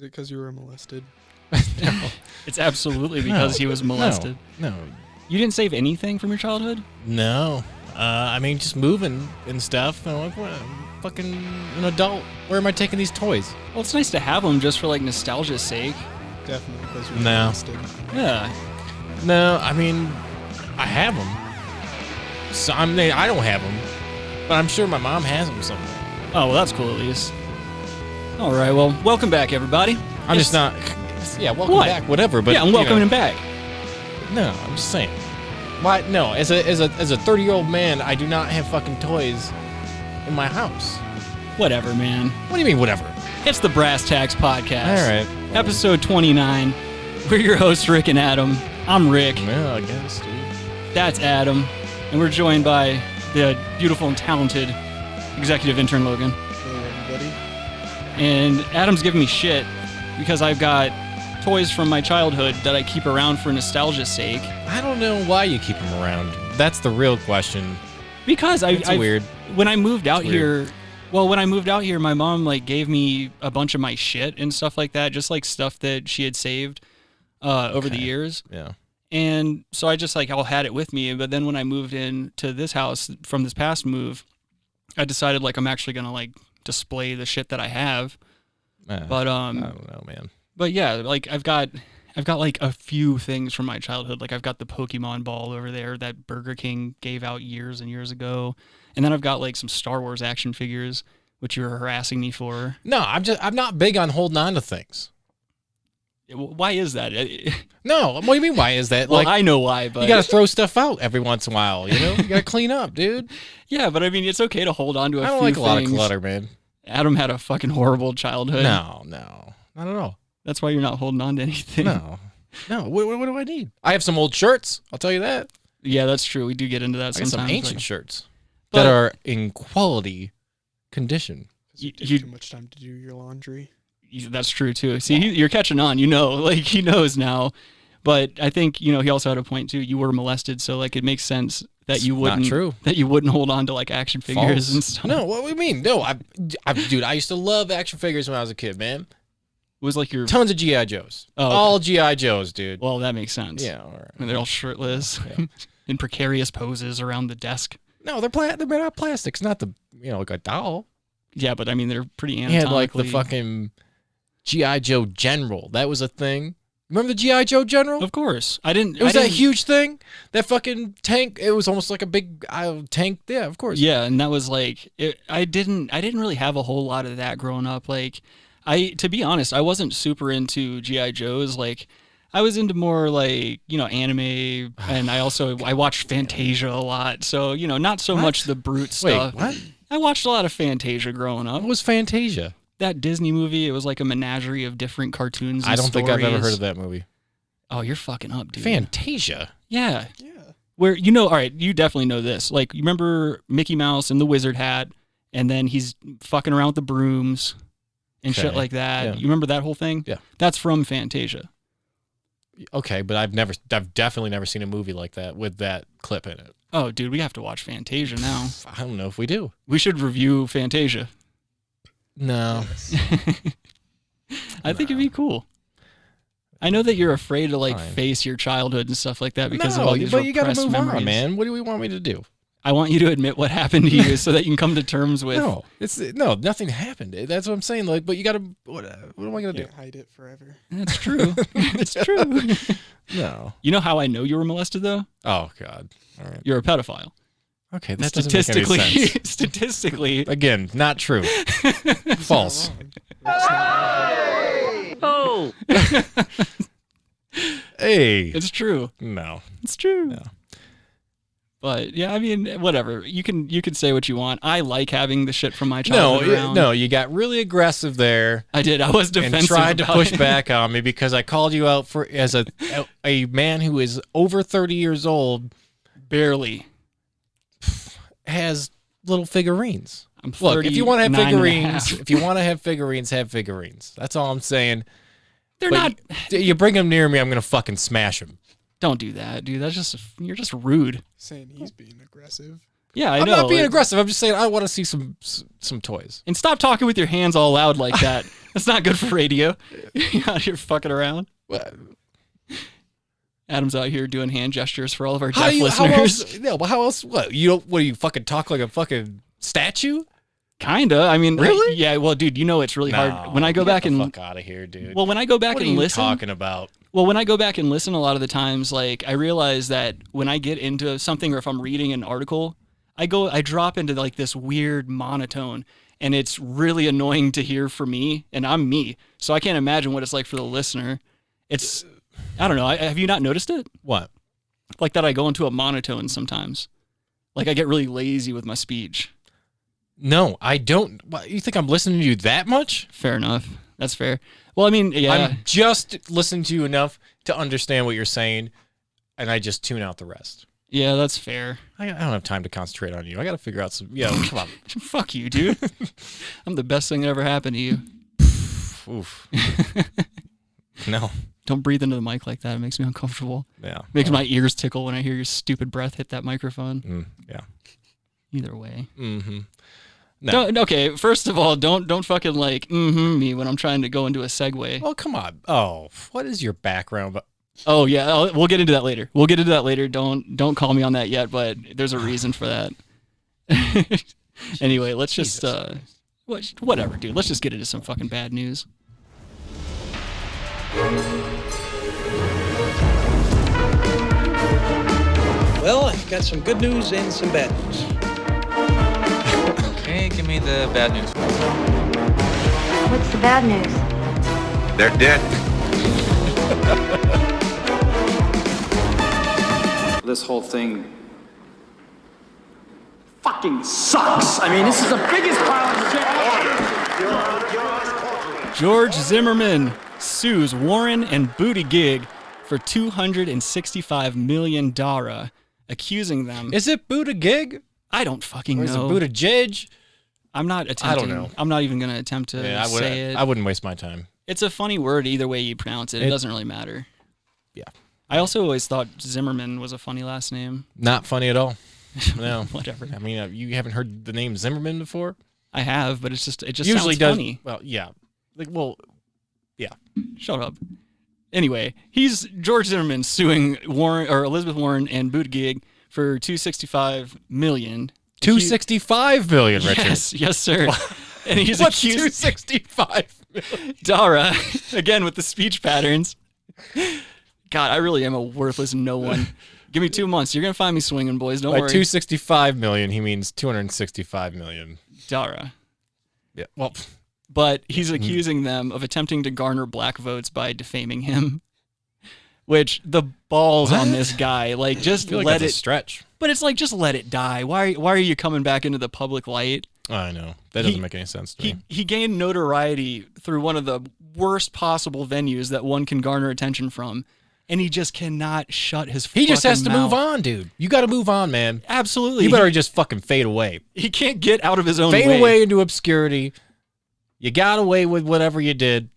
Is it because you were molested? No. It's absolutely because he was molested. No. You didn't save anything from your childhood? No. I mean, just moving and stuff. I'm like, what? I'm fucking an adult. Where am I taking these toys? Well, it's nice to have them just for like nostalgia's sake. Definitely because you were No. molested. Yeah. No, I mean, I have them. So I don't have them, but I'm sure my mom has them somewhere. Oh, well, that's cool at least. All right, well, welcome back, everybody. I'm just not. Yeah, welcome What? back, whatever. But yeah, I'm welcoming him back. No, I'm just saying. Why? No, as a 30-year-old man, I do not have fucking toys in my house. Whatever, man. What do you mean, whatever? It's the Brass Tacks Podcast. All right. Episode 29. We're your hosts, Rick and Adam. I'm Rick. Yeah, I guess, dude. That's Adam. And we're joined by the beautiful and talented Executive Intern Logan. Hello, everybody. And Adam's giving me shit because I've got toys from my childhood that I keep around for nostalgia's sake. I don't know why you keep them around. That's the real question. Because It's weird. When I moved out It's here, my mom like gave me a bunch of my shit and stuff like that, just like stuff that she had saved over the years. Yeah. And so I just like all had it with me. But then when I moved into this house from this past move, I decided like I'm actually gonna like display the shit that I have. But I don't know, man. But yeah, like I've got like a few things from my childhood. Like I've got the Pokemon ball over there that Burger King gave out years and years ago. And then I've got like some Star Wars action figures, which you were harassing me for. No, I'm not big on holding on to things. Why is that? No, what do you mean why is that? Well, like, I know why, but you got to throw stuff out every once in a while, you know? You got to clean up, dude. yeah, but I mean, it's okay to hold on to a few I don't like a lot of things. clutter, man. Adam had a fucking horrible childhood. No, not at all. That's why you're not holding on to anything. No. What do I need? I have some old shirts. I'll tell you that. Yeah, that's true. We do get into that I got sometimes. some ancient shirts But- that are in quality condition. You take You- too much time to do your laundry. That's true too. See, you're catching on. You know, like he knows now. But I think he also had a point too. You were molested, so like it makes sense that you wouldn't. Not true. That you wouldn't hold on to like action figures False. and stuff. No, what do you mean? No, dude, I used to love action figures when I was a kid, man. It was like your. Tons of G.I. Joes. Oh, okay. All G.I. Joes, dude. Well, that makes sense. Yeah, all right. And they're all shirtless, Yeah. in precarious poses around the desk. No, they're made out of plastics, not the like a doll. Yeah, but I mean they're pretty He anatomically. had like the fucking G.I. Joe General. That was a thing. Remember the G.I. Joe General? Of course, I didn't. It was I that didn't- huge thing. That fucking tank. It was almost like a big tank. Yeah, of course. Yeah, and that was like I didn't really have a whole lot of that growing up. Like to be honest, I wasn't super into G.I. Joes. Like I was into more like anime, and I watched Fantasia a lot. So not so What? much the brute Wait, stuff. what? I watched a lot of Fantasia growing up. What was Fantasia? That Disney movie. It was like a menagerie of different cartoons. And I don't think I've ever stories. heard of that movie. Oh, you're fucking up, dude. Fantasia. Yeah. Yeah. Where all right, you definitely know this. Like you remember Mickey Mouse and the wizard hat, and then he's fucking around with the brooms and shit Okay. like that. Yeah. You remember that whole thing? Yeah. That's from Fantasia. Okay, but I've definitely never seen a movie like that with that clip in it. Oh, dude, we have to watch Fantasia now. I don't know if we do. We should review Fantasia. No. I think it'd be cool. I know that you're afraid to like Fine. face your childhood and stuff like that because of all these but you gotta repressed move memories. on, man. What do we want me to do? I want you to admit what happened to you so that you can come to terms with. No, nothing happened. That's what I'm saying. Like, but you gotta. What am I gonna do? Can't hide it forever. That's true. It's true. No. You know how I know you were molested though? Oh God. All right. You're a pedophile. Okay, that doesn't make any sense. Statistically, Again, not true. False. It's not wrong. Hey. it's true. No. It's true. No. But yeah, I mean, whatever. You can say what you want. I like having the shit from my childhood around. No, you got really aggressive there I did. I was and defensive. tried to about push it. back on me because I called you out as a man who is over 30 years old, Barely. has little figurines. I'm Look, if you want to have 39 and a figurines, half. if you want to have figurines, have figurines. That's all I'm saying. They're But not. You bring them near me, I'm gonna fucking smash them. Don't do that, dude. You're just rude. Saying he's being aggressive. Yeah, I I'm know. not being aggressive. I'm just saying I want to see some toys. And stop talking with your hands all loud like that. That's not good for radio. You're out here fucking around. What? Adam's out here doing hand gestures for all of our How deaf you, listeners. how else? No, but how else? What you fucking talk like a fucking statue? Kinda. I mean, Really? yeah. Well, dude, you know it's really hard when I go back get the and fuck out of here, dude. well, when I go back what and are you listen. talking about? Well, when I go back and listen, a lot of the times, like I realize that when I get into something or if I'm reading an article, I drop into like this weird monotone, and it's really annoying to hear for me, and I'm me, so I can't imagine what it's like for the listener. It's, I don't know. Have you not noticed it? What? Like that I go into a monotone sometimes. Like I get really lazy with my speech. No, I don't. What, you think I'm listening to you that much? Fair enough. That's fair. Well, I mean, yeah. I'm just listening to you enough to understand what you're saying, and I just tune out the rest. Yeah, that's fair. I don't have time to concentrate on you. I got to figure out some. Yeah, come on. Fuck you, dude. I'm the best thing that ever happened to you. Oof. No. Don't breathe into the mic like that. It makes me uncomfortable. Yeah. Makes my ears tickle when I hear your stupid breath hit that microphone. Yeah. Either way. Mm-hmm. No. Okay, first of all, don't fucking like me when I'm trying to go into a segue. Oh, come on. Oh, what is your background? Oh yeah, we'll get into that later. Don't call me on that yet, but there's a reason for that. Anyway, let's just whatever, dude. Let's just get into some fucking bad news. Well, I've got some good news and some bad news. Okay, give me the bad news. What's the bad news? They're dead. This whole thing fucking sucks. I mean, this is the biggest pile of shit. George Zimmerman sues Warren and Buttigieg for $265 million, accusing them. Is it Buttigieg? I don't fucking Or know. is it Buttigieg? I'm not attempting. I don't know. I'm not even going to attempt to say it. I wouldn't waste my time. It's a funny word either way you pronounce it. It doesn't really matter. Yeah. I also always thought Zimmerman was a funny last name. Not funny at all. No. Whatever. I mean, you haven't heard the name Zimmerman before? I have, but it just Usually sounds does. funny. Well, yeah. Yeah. Shut up. Anyway, he's George Zimmerman suing Elizabeth Warren and Buttigieg for $265 million. $265 million, Richard. Yes, sir. And he's What's accused $265 million? Dara, again with the speech patterns. God, I really am a worthless no one. Give me 2 months. You're going to find me swinging, boys. Don't By worry. $265 million, he means $265 million. Dara. Yeah. Well, But he's accusing them of attempting to garner black votes by defaming him. Which, the balls on this guy, like, just I feel like let that's it a stretch. But it's like, just let it die. Why are you coming back into the public light? I know. That doesn't make any sense to me. He gained notoriety through one of the worst possible venues that one can garner attention from, and he just cannot shut his He just has to mouth. move on, dude. You got to move on, man. Absolutely. You better just fucking fade away. He can't get out of his own Fade way. away into obscurity. You got away with whatever you did.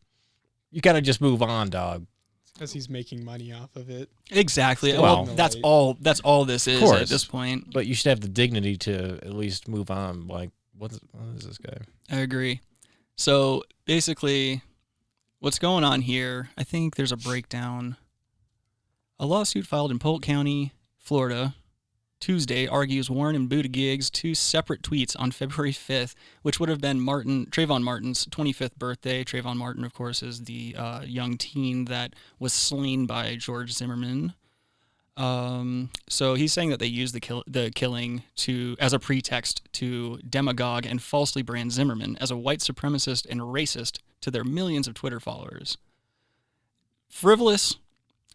You got to just move on, dog. Because he's making money off of it. Exactly. Still Well, in the that's light. all. That's all this is course. at this point. But you should have the dignity to at least move on. Like, what is this guy? I agree. So basically, what's going on here? I think there's a breakdown. A lawsuit filed in Polk County, Florida, Tuesday argues Warren and Buttigieg's two separate tweets on February 5th, which would have been Trayvon Martin's 25th birthday. Trayvon Martin, of course, is the young teen that was slain by George Zimmerman. So he's saying that they used the killing as a pretext to demagogue and falsely brand Zimmerman as a white supremacist and racist to their millions of Twitter followers. Frivolous.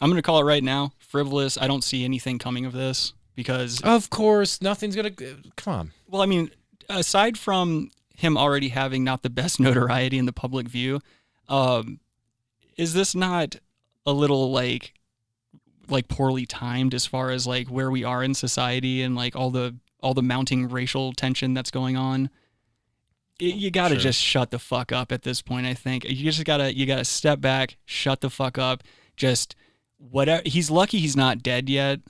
I'm going to call it right now. Frivolous. I don't see anything coming of this. Because of course, nothing's going to... Come on. Well, I mean, aside from him already having not the best notoriety in the public view, is this not a little like poorly timed as far as like where we are in society and like all the mounting racial tension that's going on? You got to just shut the fuck up at this point, I think. You got to step back, shut the fuck up. Just whatever. He's lucky he's not dead yet.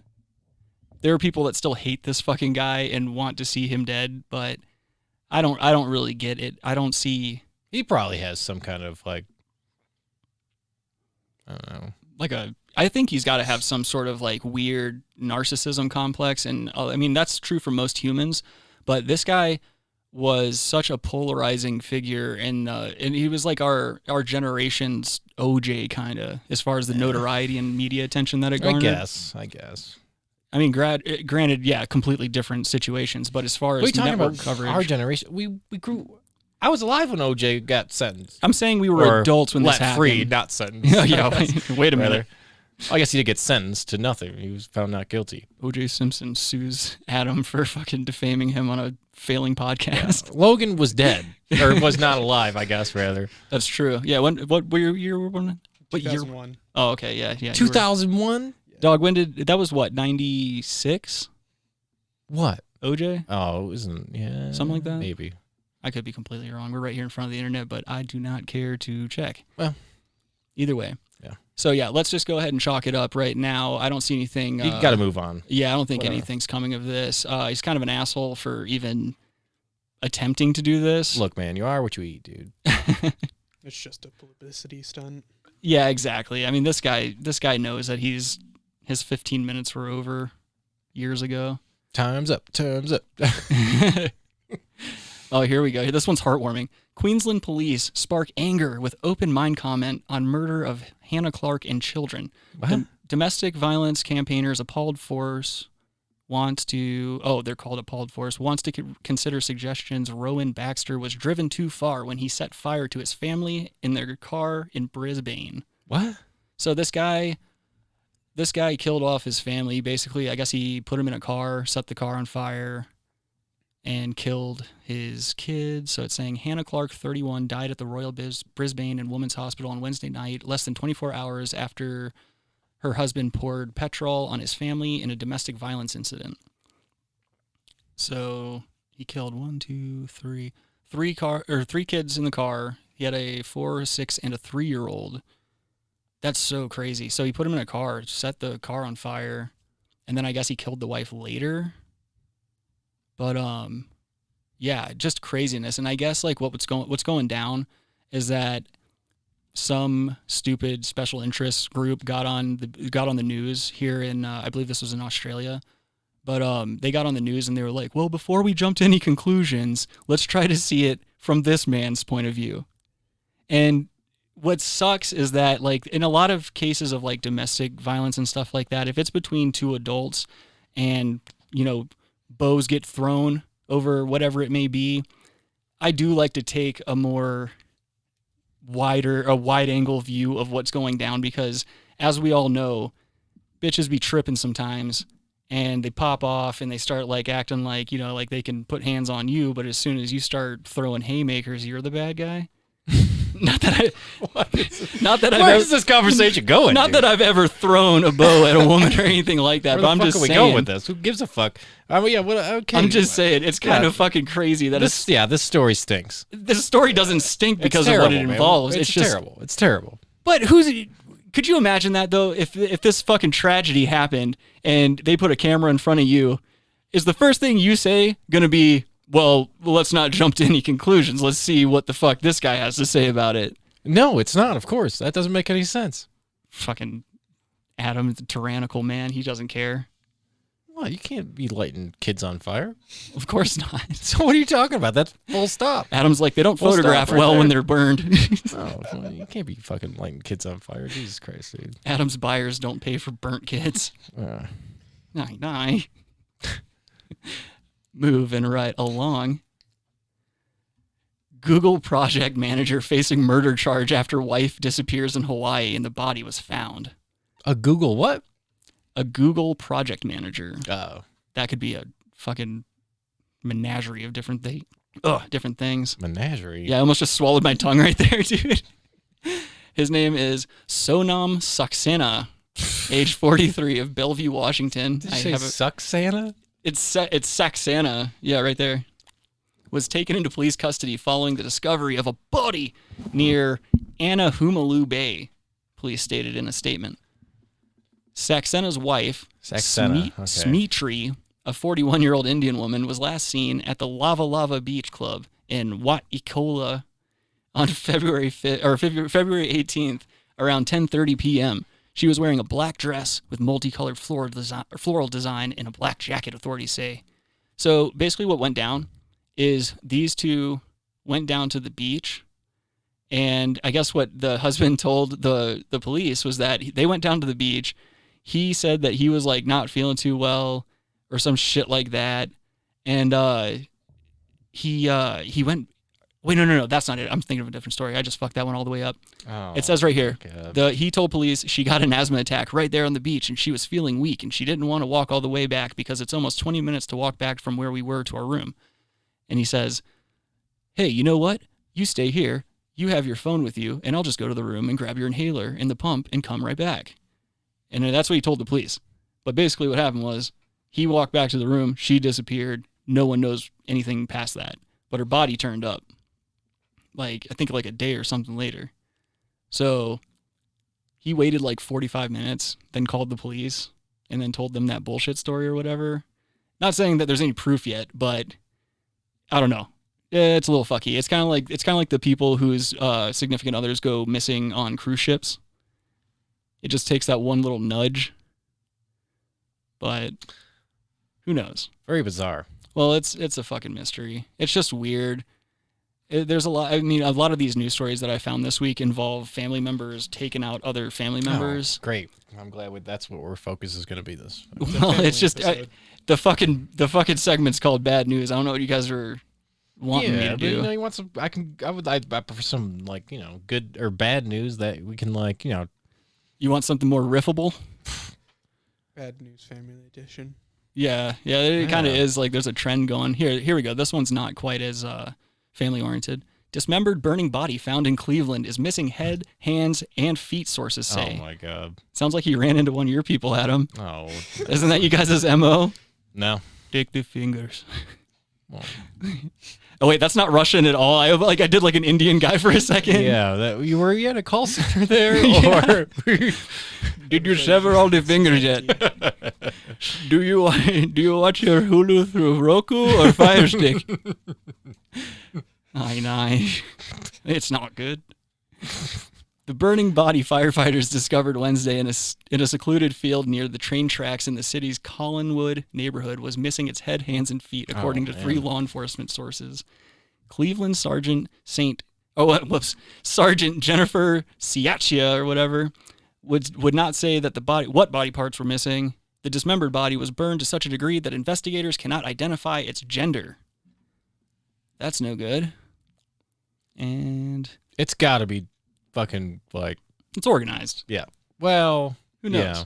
there are people that still hate this fucking guy and want to see him dead, but I don't really get it. I don't see. He probably has some kind of I don't know. I think he's got to have some sort of weird narcissism complex, and I mean that's true for most humans, but this guy was such a polarizing figure, and he was like our generation's OJ kind of, as far as the notoriety and media attention that it garnered. I guess. I mean, granted, yeah, completely different situations, but as far as network coverage, our generation, we grew. I was alive when OJ got sentenced. I'm saying we were adults when this happened. Free, not sentenced. Yeah, wait a minute. I guess he did get sentenced to nothing. He was found not guilty. O.J. Simpson sues Adam for fucking defaming him on a failing podcast. Yeah. Logan was dead, or was not alive, I guess, rather. That's true. Yeah, what year were you born? What year? 2001. Oh, okay, yeah. 2001? Dog, when that was what, 96? What? O.J.? Oh, it wasn't, yeah. Something like that? Maybe. I could be completely wrong. We're right here in front of the internet, but I do not care to check. Well. Either way. Yeah. So, yeah, let's just go ahead and chalk it up right now. I don't see anything. You got to move on. Yeah, I don't think anything's coming of this. He's kind of an asshole for even attempting to do this. Look, man, you are what you eat, dude. It's just a publicity stunt. Yeah, exactly. I mean, this guy knows that his 15 minutes were over years ago. Time's up. Oh, here we go. This one's heartwarming. Queensland police spark anger with open mind comment on murder of Hannah Clark and children. What? Domestic violence campaigners Appalled Force wants to consider suggestions Rowan Baxter was driven too far when he set fire to his family in their car in Brisbane. What? So this guy killed off his family. Basically, I guess he put him in a car, set the car on fire, and killed his kids. So it's saying Hannah Clark, 31, died at the Royal Brisbane and Women's Hospital on Wednesday night, less than 24 hours after her husband poured petrol on his family in a domestic violence incident. So he killed three kids in the car. He had a 4, 6, and a 3-year-old. That's so crazy. So he put him in a car, set the car on fire, and then I guess he killed the wife later. But yeah, just craziness. And I guess what's going down is that some stupid special interest group got on the news here in I believe this was in Australia. But they got on the news and they were like, well, before we jump to any conclusions, let's try to see it from this man's point of view. And what sucks is that in a lot of cases of domestic violence and stuff like that, if it's between two adults and, bows get thrown over whatever it may be, I do like to take a more wide angle view of what's going down, because as we all know, bitches be tripping sometimes and they pop off and they start acting like they can put hands on you, but as soon as you start throwing haymakers, you're the bad guy. Where's this conversation going? That I've ever thrown a bow at a woman or anything like that. Where but I'm just saying. Where we go with this? Who gives a fuck? I mean, yeah. Okay. I'm just saying it's kind of fucking crazy that this story stinks. This story doesn't stink because of what it involves. It's just terrible. It's terrible. But could you imagine that though? If this fucking tragedy happened and they put a camera in front of you, is the first thing you say gonna be, well, let's not jump to any conclusions. Let's see what the fuck this guy has to say about it. No, it's not, of course. That doesn't make any sense. Fucking Adam, the tyrannical man. He doesn't care. Well, you can't be lighting kids on fire. Of course not. So what are you talking about? That's full stop. Adam's like, they don't photograph well when they're burned. No, you can't be fucking lighting kids on fire. Jesus Christ, dude. Adam's buyers don't pay for burnt kids. Nah. Moving right along. Google project manager facing murder charge after wife disappears in Hawaii and the body was found. A Google what? A Google project manager. Oh. That could be a fucking menagerie of different things. Menagerie? Yeah, I almost just swallowed my tongue right there, dude. His name is Sonam Saxena, age 43, of Bellevue, Washington. Did you say Saxena? It's Saxena. Yeah, right there. Was taken into police custody following the discovery of a body near Anahumalu Bay, police stated in a statement. Saxena's wife, Saxena, okay. Smitri, a 41-year-old Indian woman, was last seen at the Lava Lava Beach Club in Wat Ikola on February 18th around 10:30 p.m. She was wearing a black dress with multicolored floral design and a black jacket, authorities say. So basically what went down is these two went down to the beach, and I guess what the husband told the police was that they went down to the beach. He said that he was like not feeling too well or some shit like that, and he went. Wait, no, that's not it. I'm thinking of a different story. I just fucked that one all the way up. Oh, it says right here, God. he told police she got an asthma attack right there on the beach, and she was feeling weak, and she didn't want to walk all the way back because it's almost 20 minutes to walk back from where we were to our room. And he says, hey, you know what? You stay here. You have your phone with you, and I'll just go to the room and grab your inhaler and the pump and come right back. And that's what he told the police. But basically what happened was he walked back to the room. She disappeared. No one knows anything past that. But her body turned up. I think a day or something later. So he waited like 45 minutes, then called the police, and then told them that bullshit story or whatever. Not saying that there's any proof yet, but I don't know. It's a little fucky. It's kind of like the people whose significant others go missing on cruise ships. It just takes that one little nudge. But who knows? Very bizarre. Well, it's a fucking mystery. It's just weird. There's a lot. I mean, a lot of these news stories that I found this week involve family members taking out other family members. Oh, great. I'm glad that's what our focus is going to be this. Well, it's just the fucking segment's called Bad News. I don't know what you guys are wanting me to do. You know, you want some? I prefer some good or bad news that we can You want something more riffable? Bad News Family Edition. Yeah, it kind of is. Like, there's a trend going. Here we go. This one's not quite as family-oriented. Dismembered burning body found in Cleveland is missing head, hands, and feet, sources say. Oh, my God. Sounds like you ran into one of your people, Adam. Oh. Isn't that you guys' MO? No. Take the fingers. Well. Oh, wait, that's not Russian at all. I did like an Indian guy for a second. Yeah, you had a call center there? Or did you sever all the fingers yet? Do you watch your Hulu through Roku or Fire Stick? Aye. It's not good. The burning body firefighters discovered Wednesday in a secluded field near the train tracks in the city's Collinwood neighborhood was missing its head, hands, and feet, according to 3 law enforcement sources. Cleveland Sergeant Jennifer Siachia or whatever would not say that what body parts were missing. The dismembered body was burned to such a degree that investigators cannot identify its gender. That's no good. And it's got to be fucking it's organized. Yeah. Well, who knows? Yeah.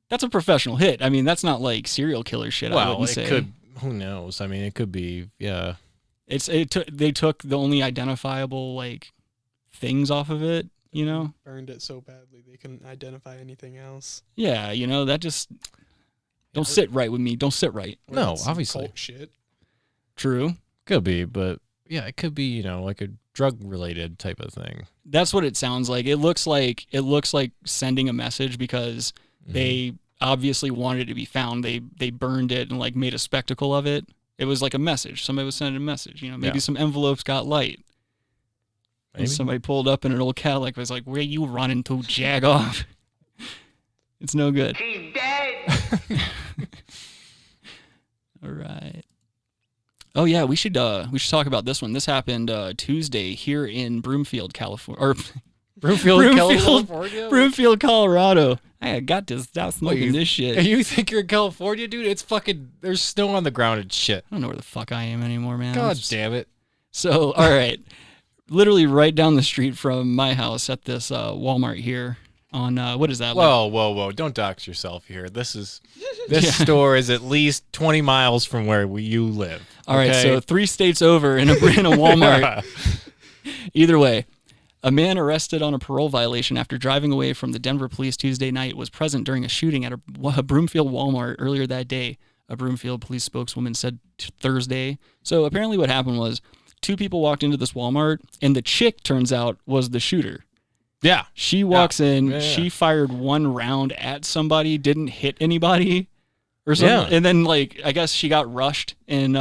That's a professional hit. I mean, that's not like serial killer shit. Well, I wouldn't say. Could. Who knows? I mean, it could be. Yeah. They took the only identifiable things off of it. You know, burned it so badly they couldn't identify anything else. Yeah, that just don't sit right with me. Don't sit right. No, obviously. Cult shit. True. Could be, but yeah, it could be. Like a drug-related type of thing. That's what it sounds like. It looks like sending a message because they obviously wanted it to be found. They burned it and made a spectacle of it. It was like a message. Somebody was sending a message. Maybe some envelopes got light. And somebody pulled up in an old Cadillac. Was like, "Where you running to? Jag off." It's no good. She's dead. All right. Oh yeah, we should talk about this one. This happened Tuesday here in Broomfield, California. Or California? Broomfield, Colorado. I got to stop smoking this shit. You think you're in California, dude? It's fucking. There's snow on the ground and shit. I don't know where the fuck I am anymore, man. God damn it. So, all right. Literally right down the street from my house at this Walmart here on, what is that? Whoa. Don't dox yourself here. This store is at least 20 miles from where you live. All right, so 3 states over in a Walmart. Either way, a man arrested on a parole violation after driving away from the Denver police Tuesday night was present during a shooting at a Broomfield Walmart earlier that day, a Broomfield police spokeswoman said Thursday. So apparently what happened was 2 people walked into this Walmart, and the chick, turns out, was the shooter. Yeah. She walks in, Yeah. she fired one round at somebody, didn't hit anybody or something. Yeah. And then, like, I guess she got rushed and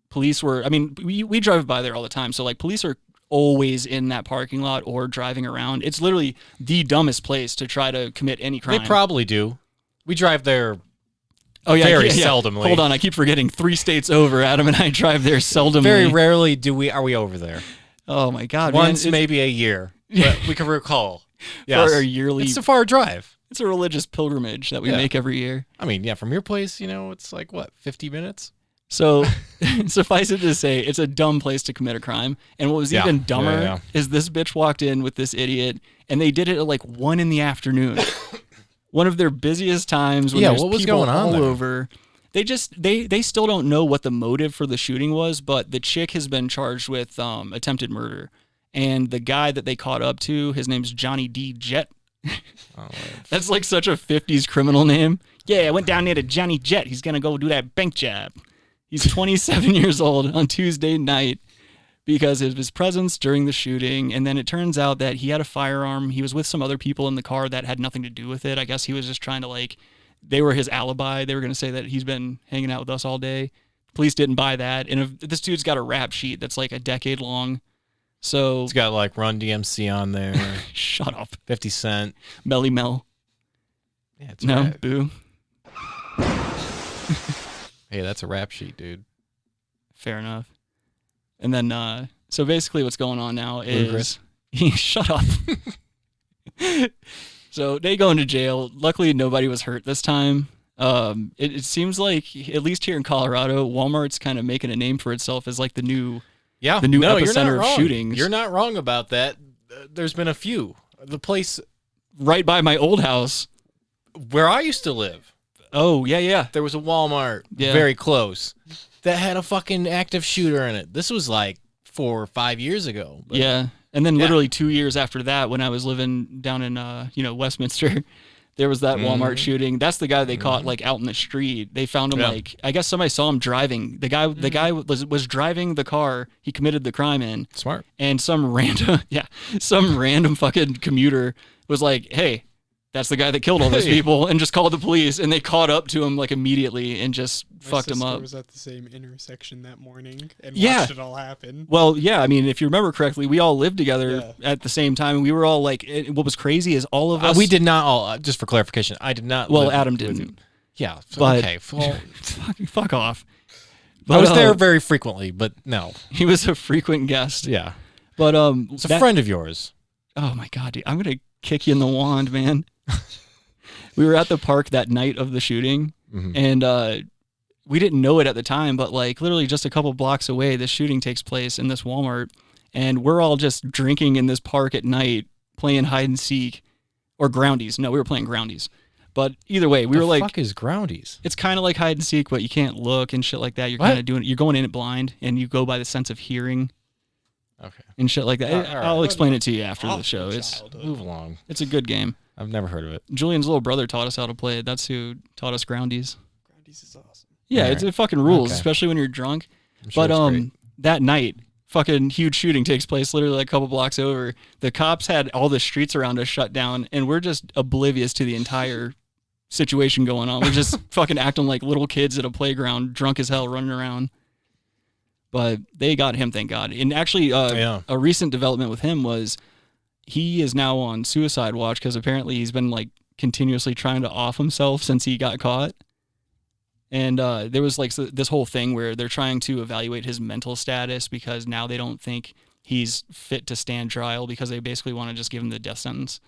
police were, I mean, we drive by there all the time. So, like, police are always in that parking lot or driving around. It's literally the dumbest place to try to commit any crime. They probably do. We drive there very seldomly. Hold on, I keep forgetting 3 states over. Adam and I drive there seldomly. Very rarely are we over there. Oh my God, Once, man. maybe a year. But we can recall. Yes. For our yearly. It's a far drive. It's a religious pilgrimage that we Yeah. make every year. I mean, yeah, from your place, it's like, what, 50 minutes? So, suffice it to say, it's a dumb place to commit a crime. And what was Yeah. even dumber Yeah. is this bitch walked in with this idiot, and they did it at like 1 p.m. One of their busiest times when Yeah, there's what was people going on all there? over. They still don't know what the motive for the shooting was, but the chick has been charged with attempted murder. And the guy that they caught up to, his name's Johnny D. Jet. Oh, That's like such a 50s criminal name. Yeah, I went down there to Johnny Jet. He's going to go do that bank job. He's 27 years old on Tuesday night because of his presence during the shooting. And then it turns out that he had a firearm. He was with some other people in the car that had nothing to do with it. I guess he was just trying to, they were his alibi. They were going to say that he's been hanging out with us all day. Police didn't buy that. And if this dude's got a rap sheet that's like a decade long. So it's got like Run DMC on there. shut up. 50 Cent. Melly Mel. Yeah, it's No, rap. boo. Hey, that's a rap sheet, dude. Fair enough. And then, so basically what's going on now is... Shut up. So they go into jail. Luckily, nobody was hurt this time. It seems like, at least here in Colorado, Walmart's kind of making a name for itself as like the new epicenter of shootings. You're not wrong about that. There's been a few. The place right by my old house. Where I used to live. Oh, yeah. There was a Walmart very close that had a fucking active shooter in it. This was like 4 or 5 years ago. But yeah. And then literally 2 years after that, when I was living down in, Westminster, there was that Walmart shooting. That's the guy they caught like out in the street. They found him like, I guess somebody saw him driving. The guy was driving the car he committed the crime in. Smart. And some random fucking commuter was like, hey, that's the guy that killed all those people, and just called the police, and they caught up to him like immediately and just fucked him up. My sister was at the same intersection that morning and watched it all happen. Well, yeah, I mean, if you remember correctly, we all lived together at the same time, and we were all like, what was crazy is all of us. We did not all, just for clarification, I did not. Well, Adam didn't. Yeah, but, okay. Well, fuck off. But, I was there very frequently, but no. He was a frequent guest. Yeah. But it's a friend of yours. Oh my God, dude, I'm gonna kick you in the wand, man. We were at the park that night of the shooting, and we didn't know it at the time, but like literally just a couple blocks away, this shooting takes place in this Walmart, and we're all just drinking in this park at night, playing hide and seek, or groundies. No, we were playing groundies. But either way, we were like, "The fuck is groundies?" It's kind of like hide and seek, but you can't look and shit like that. You're kind of doing it. You're going in it blind, and you go by the sense of hearing. Okay. And shit like that. All right. I'll explain it to you after the show. Move along. It's a good game. I've never heard of it. Julian's little brother taught us how to play it. That's who taught us groundies. Groundies is awesome. Yeah, All right. it fucking rules, Okay. especially when you're drunk. Sure But it's great. that night, fucking huge shooting takes place literally like a couple blocks over. The cops had all the streets around us shut down, and we're just oblivious to the entire situation going on. We're just fucking acting like little kids at a playground, drunk as hell, running around. But they got him, thank God. And actually, a recent development with him was he is now on suicide watch because apparently he's been like continuously trying to off himself since he got caught. And there was like this whole thing where they're trying to evaluate his mental status because now they don't think he's fit to stand trial because they basically want to just give him the death sentence.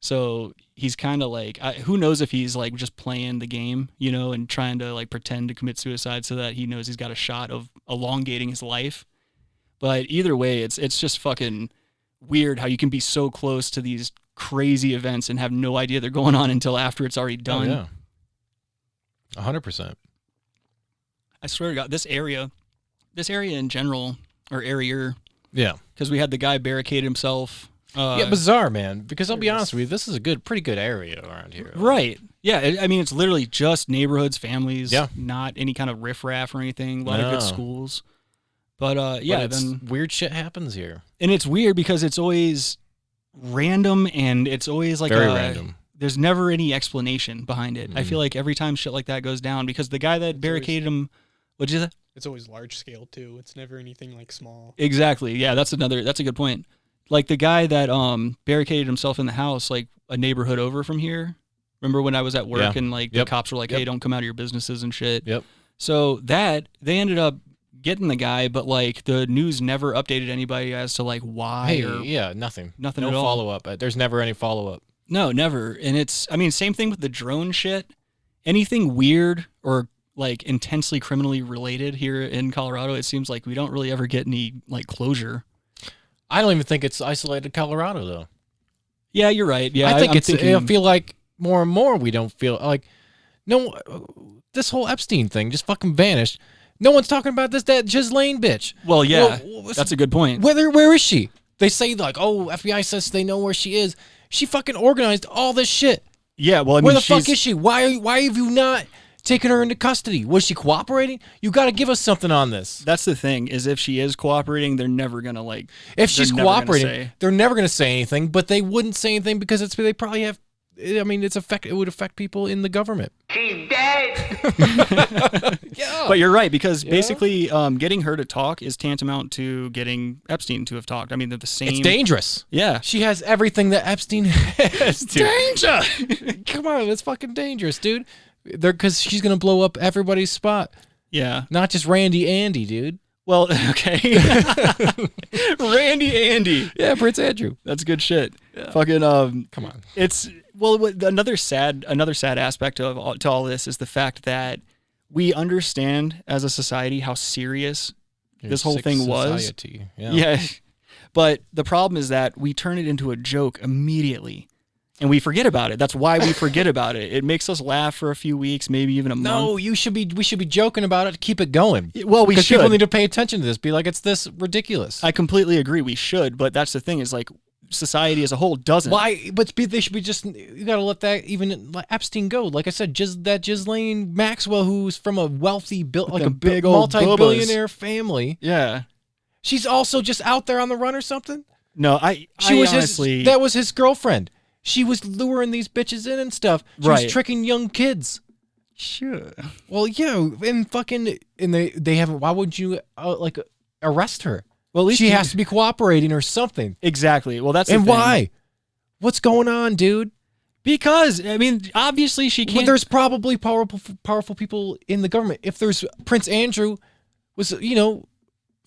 So he's kind of like, who knows if he's like just playing the game, and trying to like pretend to commit suicide so that he knows he's got a shot of elongating his life. But either way, it's just fucking weird how you can be so close to these crazy events and have no idea they're going on until after it's already done. Oh, yeah. 100%. I swear to God, this area in general, or area, Yeah. because we had the guy barricade himself. Bizarre, man. Because I'll be honest with you, this is a pretty good area around here. Right. Yeah, I mean, it's literally just neighborhoods, families, Yeah. not any kind of riffraff or anything. A lot of good schools. But, But then weird shit happens here. And it's weird because it's always random, and it's always like Very random. There's never any explanation behind it. I feel like every time shit like that goes down, because the guy that barricaded him, what'd you say? It's always large scale too. It's never anything like small. Exactly. Yeah, that's a good point. Like the guy that barricaded himself in the house, like a neighborhood over from here. Remember when I was at work and like the cops were like, "Hey, don't come out of your businesses and shit." Yep. So they ended up getting the guy, but like the news never updated anybody as to like why. Nothing. Nothing no at all. follow up. There's never any follow up. No, never. And same thing with the drone shit. Anything weird or like intensely criminally related here in Colorado, it seems like we don't really ever get any like closure. I don't even think it's isolated Colorado though. Yeah, you're right. Yeah, I think thinking, I feel like more and more we don't feel like this whole Epstein thing just fucking vanished. No one's talking about that Ghislaine bitch. Well, yeah, that's a good point. Where is she? They say like, oh, FBI says they know where she is. She fucking organized all this shit. Yeah, well, I mean, where the fuck is she? Why have you not taken her into custody? Was she cooperating? You got to give us something on this. That's the thing, is if she is cooperating, they're never gonna like. If she's cooperating, they're never gonna say anything. But they wouldn't say anything because they probably have. I mean, it would affect people in the government. She's dead. Yeah. But you're right, because basically getting her to talk is tantamount to getting Epstein to have talked. I mean, they're the same. It's dangerous. Yeah. She has everything that Epstein has. Danger! Come on, it's fucking dangerous, dude. Because she's going to blow up everybody's spot. Yeah. Not just Randy Andy, dude. Well, okay. Randy Andy. Yeah, Prince Andrew. That's good shit. Yeah. Fucking come on. It's another sad aspect to all this is the fact that we understand as a society how serious this whole thing was. Yeah. But the problem is that we turn it into a joke immediately. And we forget about it. That's why we forget about it. It makes us laugh for a few weeks, maybe even a month. No, we should be joking about it to keep it going. Well, we should. Because people need to pay attention to this. Be like, it's this ridiculous. I completely agree. We should, but that's the thing is like society as a whole doesn't. Why? But they should be just. You got to let that even Epstein go. Like I said, just that Ghislaine Maxwell, who's from a wealthy, like a big multi-billionaire family. Yeah, she's also just out there on the run or something. No, honestly, that was his girlfriend. She was luring these bitches in and stuff. She was tricking young kids. Sure. Well, yeah, and they haven't. Why would you arrest her? Well, at least she has to be cooperating or something. Exactly. Well, that's the thing. Why? What's going on, dude? Because I mean, obviously she can't. Well, there's probably powerful people in the government. If there's Prince Andrew, was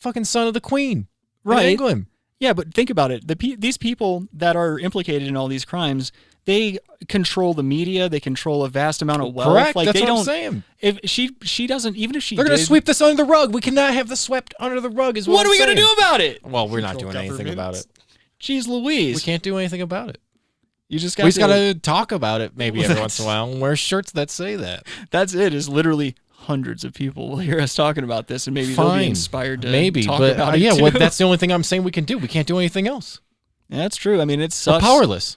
fucking son of the Queen, right? In England. Yeah, but think about it. These people that are implicated in all these crimes, they control the media. They control a vast amount of wealth. Correct. Like, that's they what don't, I'm saying. If she doesn't, even if she they're going to sweep this under the rug. We cannot have this swept under the rug. What are we going to do about it? Well, we're not doing anything about it. Jeez Louise. We can't do anything about it. We just got to talk about it maybe every once in a while and wear shirts that say that. That's it. Is literally hundreds of people will hear us talking about this, and maybe they'll be inspired to talk about it too. Well, that's the only thing I'm saying we can do. We can't do anything else. Yeah, that's true. I mean, it sucks. We're powerless.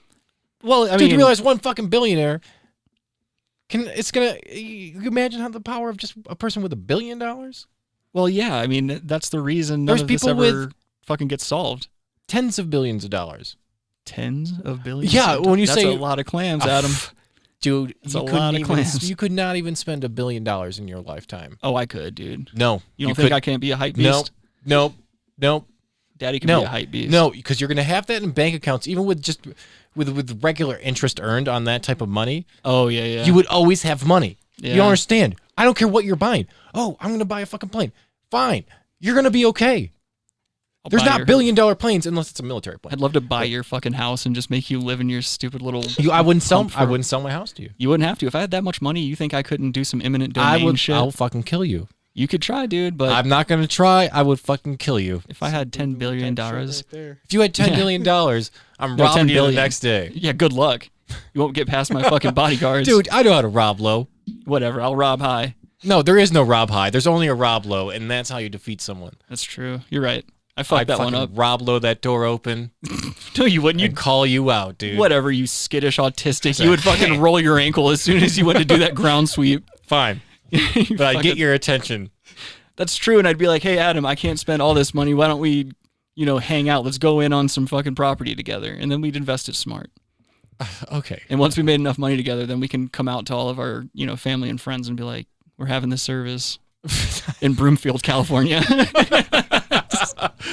Well, I mean, you realize one one fucking billionaire you imagine how the power of just a person with $1 billion? Well, yeah. I mean, that's the reason none of this ever fucking gets solved. Tens of billions of dollars. Tens of billions? Yeah, when you that's say a lot of clams, Adam. Dude, it's a lot of clams. You could not even spend $1 billion in your lifetime. Oh, I could, dude. No. You don't think I can't be a hype beast? Nope. Daddy can be a hype beast. No, because you're going to have that in bank accounts, even with just with regular interest earned on that type of money. Oh, yeah. You would always have money. Yeah. You don't understand. I don't care what you're buying. Oh, I'm going to buy a fucking plane. Fine. You're going to be okay. There's not $1 billion planes unless it's a military plane. I'd love to buy your fucking house and just make you live in your stupid little. I wouldn't sell my house to you. You wouldn't have to. If I had that much money, you think I couldn't do some imminent domain shit? I'll fucking kill you. You could try, dude, but I'm not gonna try. I would fucking kill you. If I had $10 billion, if you had $10 billion, I'm robbing you the next day. Yeah, good luck. You won't get past my fucking bodyguards, dude. I know how to rob low. Whatever, I'll rob high. No, there is no rob high. There's only a rob low, and that's how you defeat someone. That's true. You're right. I fucked that one up. Rob low that door open. No, you wouldn't. You'd call you out, dude. Whatever, you skittish autistic. You would fucking roll your ankle as soon as you went to do that ground sweep. Fine. But I'd get your attention. That's true, and I'd be like, hey, Adam, I can't spend all this money. Why don't we hang out. Let's go in on some fucking property together. And then we'd invest it smart. Okay. And once we made enough money together, then we can come out to all of our, family and friends and be like, we're having this service in Broomfield, California.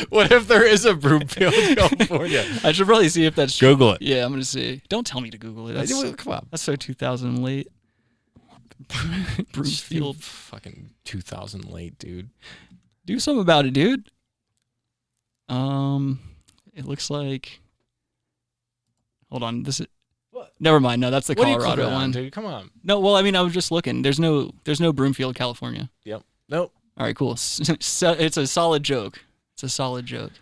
What if there is a Broomfield, California? I should probably see if that's true. Google it. Yeah, I'm going to see. Don't tell me to Google it. Come on. That's so 2000 late. Broomfield. Fucking 2000 late, dude. Do something about it, dude. It looks like... Hold on. This is... What? Never mind. No, that's the What are you Colorado clicking on, one. dude? Come on. No, well, I mean, I was just looking. There's no Broomfield, California. Yep. Nope. All right, cool. So it's a solid joke. It's a solid joke.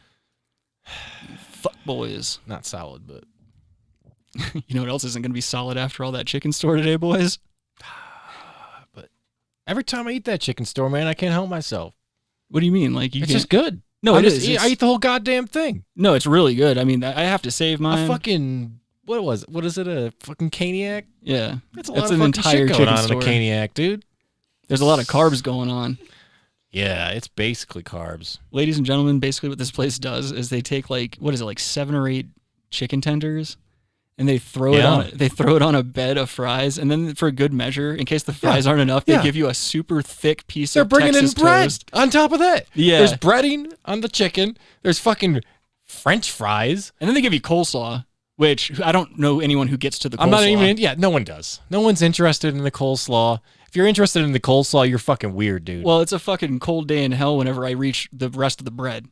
Fuck boys. Not solid, but... You know what else isn't going to be solid after all that chicken store today, boys? But every time I eat that chicken store, man, I can't help myself. What do you mean? Like It's just good. No, I it is. I eat the whole goddamn thing. No, it's really good. I mean, I have to save mine. A fucking... What was it? What is it? A fucking caniac? Yeah. That's a lot That's of an fucking entire shit going chicken on store. in a caniac, dude. There's a lot of carbs going on. Yeah, it's basically carbs. Ladies and gentlemen, basically what this place does is they take like 7 or 8 chicken tenders and they throw it on a bed of fries, and then for a good measure, in case the fries aren't enough, they give you a super thick piece They're of bringing Texas in bread toast. on top of that. Yeah. There's breading on the chicken. There's fucking French fries. And then they give you coleslaw, which I don't know anyone who gets to the coleslaw. I'm not even, no one does. No one's interested in the coleslaw. If you're interested in the coleslaw, you're fucking weird, dude. Well, it's a fucking cold day in hell whenever I reach the rest of the bread.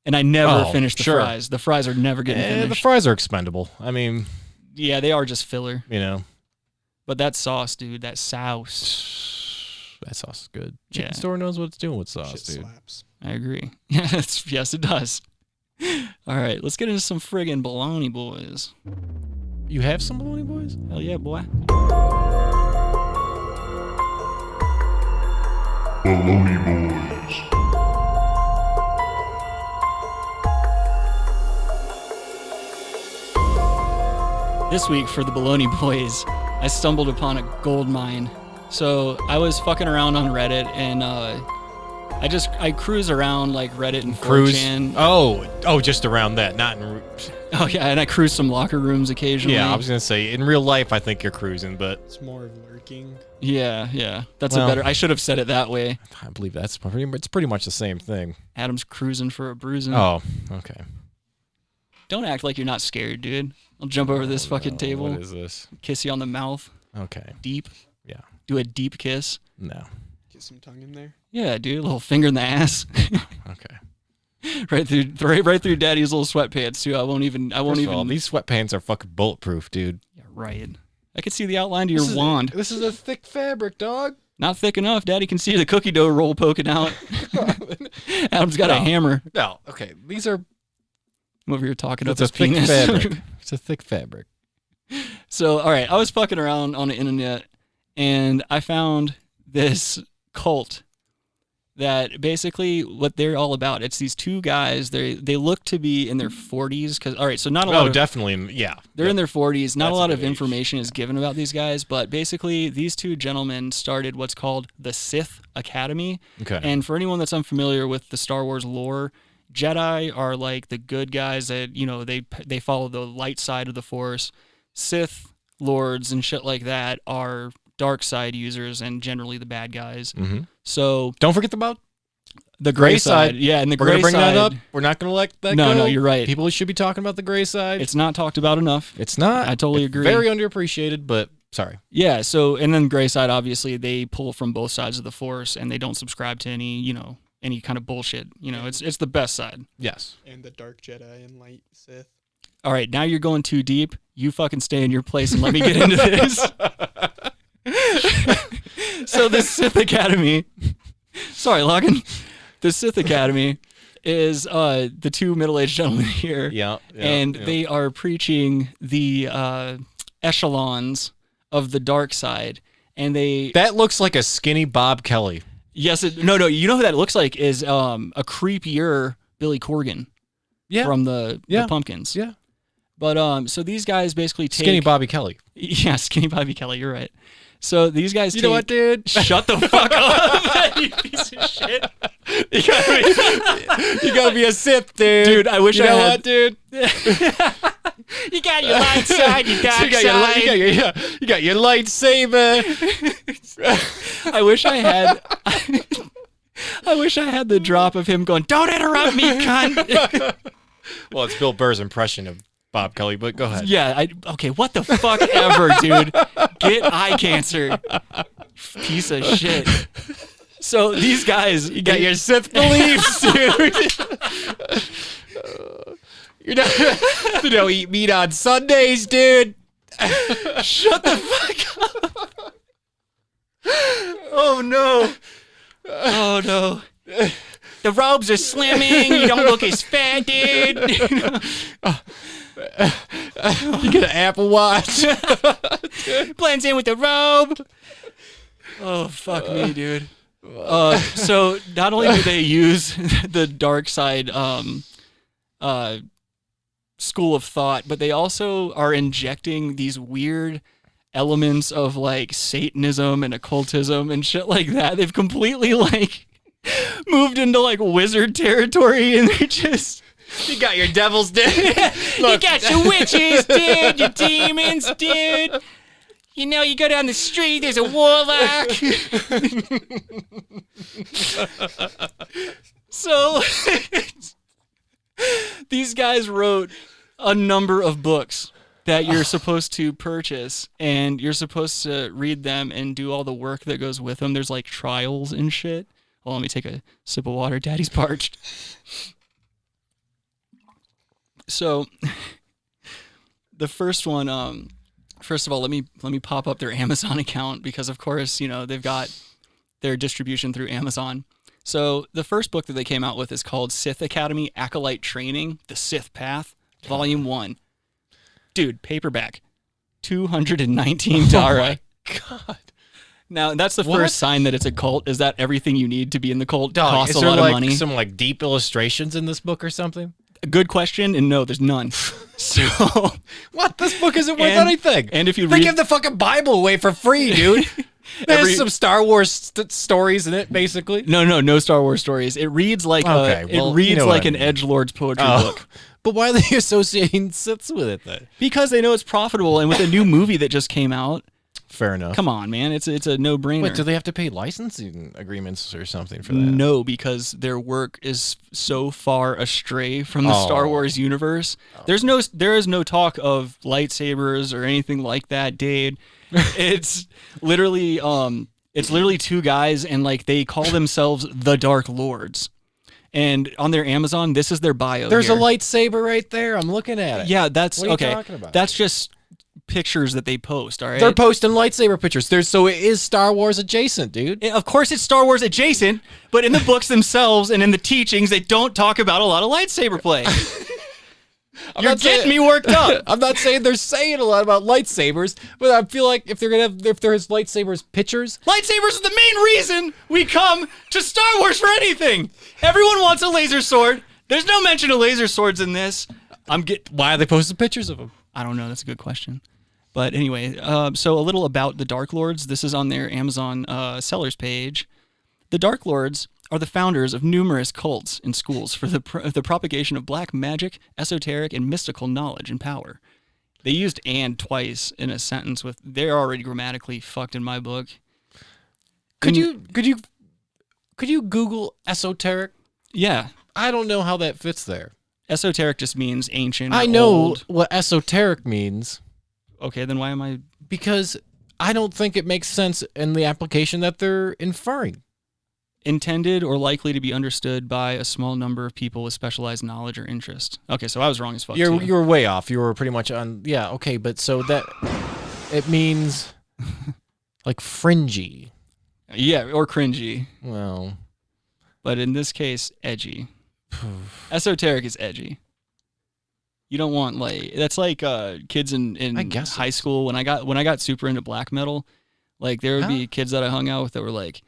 And I never finish the fries. The fries are never getting finished. The fries are expendable. I mean... Yeah, they are just filler. You know. But that sauce, dude, that sauce. That sauce is good. Chicken store knows what it's doing with sauce, Shit dude. slaps. I agree. Yes, it does. All right, let's get into some friggin' Bologna Bois. You have some Bologna Bois? Hell yeah, boy. Bologna Bois. This week for the Bologna Bois, I stumbled upon a gold mine. So I was fucking around on Reddit, and I cruise around like Reddit and 4chan. Oh, just around that, not in... Oh yeah, and I cruise some locker rooms occasionally. Yeah, I was gonna say, in real life, I think you're cruising, but... It's more of lurking. Yeah. That's a better... I should have said it that way. I believe it's pretty much the same thing. Adam's cruising for a bruising. Oh, okay. Don't act like you're not scared, dude. I'll jump over this fucking table. What is this? Kiss you on the mouth. Okay. Deep. Yeah. Do a deep kiss. No. Get some tongue in there. Yeah, dude. A little finger in the ass. Okay. right through Daddy's little sweatpants too. I won't even. First of all, these sweatpants are fucking bulletproof, dude. Yeah, right. I can see the outline to your wand. This is a thick fabric, dog. Not thick enough. Daddy can see the cookie dough roll poking out. Adam's got a hammer. No. Okay. These are... I'm over here talking up It's a his thick penis. fabric. It's a thick fabric. So, all right, I was fucking around on the internet, and I found this cult that basically what they're all about. It's these two guys. They look to be in their 40s. Because all right, so not a lot. Oh, of, definitely. Yeah. They're in their 40s. Not That's a lot a of good age. information is given about these guys, but basically these two gentlemen started what's called the Sith Academy. Okay. And for anyone that's unfamiliar with the Star Wars lore, Jedi are like the good guys that, they follow the light side of the Force. Sith lords and shit like that are dark side users and generally the bad guys. Mm-hmm. So Don't forget about the gray side. Yeah, and the We're gray gonna bring side. that up. We're not gonna let that go. No, you're right. People should be talking about the gray side. It's not talked about enough. It's not. I totally It's agree. Very underappreciated, but sorry. Yeah, so and then gray side obviously they pull from both sides of the Force and they don't subscribe to any kind of bullshit. It's the best side. Yes. And the dark Jedi and light Sith. All right, now you're going too deep. You fucking stay in your place and let me get into this. So the Sith Academy. Sorry, Logan. The Sith Academy is the two middle-aged gentlemen here. Yeah. And they are preaching the echelons of the dark side. And That looks like a skinny Bob Kelly. Yes, no, you know who that looks like is a creepier Billy Corgan. Yeah. From the Pumpkins. Yeah. But so these guys basically take Skinny Bobby Kelly. Yeah, Skinny Bobby Kelly, you're right. So these guys, You know what, dude? Shut the fuck up, you piece of shit. You gotta be a Sith, dude. Dude, I wish you I know had. what, dude? You got your light side, your dark side. You got your lightsaber. I wish I had. I wish I had the drop of him going, "Don't interrupt me, cunt." Well, it's Bill Burr's impression of Bob Kelly, but go ahead. Yeah, okay, what the fuck ever, dude. Get eye cancer. Piece of shit. So these guys, You got your Sith beliefs, dude. You don't eat meat on Sundays, dude. shut the fuck up. Oh no. Oh no. The robes are slimming. You don't look as fat, dude. You get an Apple Watch. Blends in with the robe. Oh, fuck me, dude. So not only do they use the dark side school of thought, but they also are injecting these weird elements of like Satanism and occultism and shit like that. They've completely like moved into like wizard territory, and they're just... You got your devils, dude. You got your witches, dude, your demons, dude. You know, you go down the street, there's a warlock. So, these guys wrote a number of books that you're supposed to purchase, and you're supposed to read them and do all the work that goes with them. There's like trials and shit. Well, let me take a sip of water. Daddy's parched. So, the first one, first of all, let me pop up their Amazon account because, of course, you know, they've got their distribution through Amazon. So, the first book that they came out with is called Sith Academy Acolyte Training, The Sith Path, Volume 1. Dude, paperback, $219. Oh my God. Now, that's the first sign that it's a cult, is that everything you need to be in the cult costs a lot of money. Some like deep illustrations in this book or something? Good question, and no, there's none. So, what? This book isn't worth anything. And if you they read, give the fucking Bible away for free, dude. There's some Star Wars stories in it, basically. No Star Wars stories. It reads like an edgelord's poetry book. But why are they associating Siths with it then? Because they know it's profitable, and with a new movie that just came out. Fair enough. Come on, man. It's a no-brainer. Wait, do they have to pay licensing agreements or something for that? No, because their work is so far astray from the Star Wars universe. There is no talk of lightsabers or anything like that, dude. It's literally two guys, and like they call themselves the Dark Lords. And on their Amazon, this is their bio. There's here. a lightsaber right there. I'm looking at it. Yeah, that's what are okay. You talking about? That's just pictures that they post, all right? They're posting lightsaber pictures. So it is Star Wars adjacent, dude. Of course it's Star Wars adjacent, but in the books themselves and in the teachings, they don't talk about a lot of lightsaber play. You're getting me worked up. I'm not saying they're saying a lot about lightsabers, but I feel like if there's lightsabers pictures. Lightsabers are the main reason we come to Star Wars for anything. Everyone wants a laser sword. There's no mention of laser swords in this. Why are they posting pictures of them? I don't know. That's a good question. But anyway, so a little about the Dark Lords. This is on their Amazon sellers page. The Dark Lords are the founders of numerous cults and schools for the propagation of black magic, esoteric, and mystical knowledge and power. They used "and" twice in a sentence. They're already grammatically fucked in my book. Could you Google esoteric? Yeah. I don't know how that fits there. Esoteric just means ancient. I know what esoteric means. Okay, then why am I? Because I don't think it makes sense in the application that they're inferring. Intended or likely to be understood by a small number of people with specialized knowledge or interest. Okay, so I was wrong as fuck. You were way off. You were pretty much on. Yeah, okay, but so that it means like fringy. Yeah, or cringy. Well, but in this case, edgy. Esoteric is edgy. You don't want that's like kids in high school when I got super into black metal. Like there would be kids that I hung out with that were like,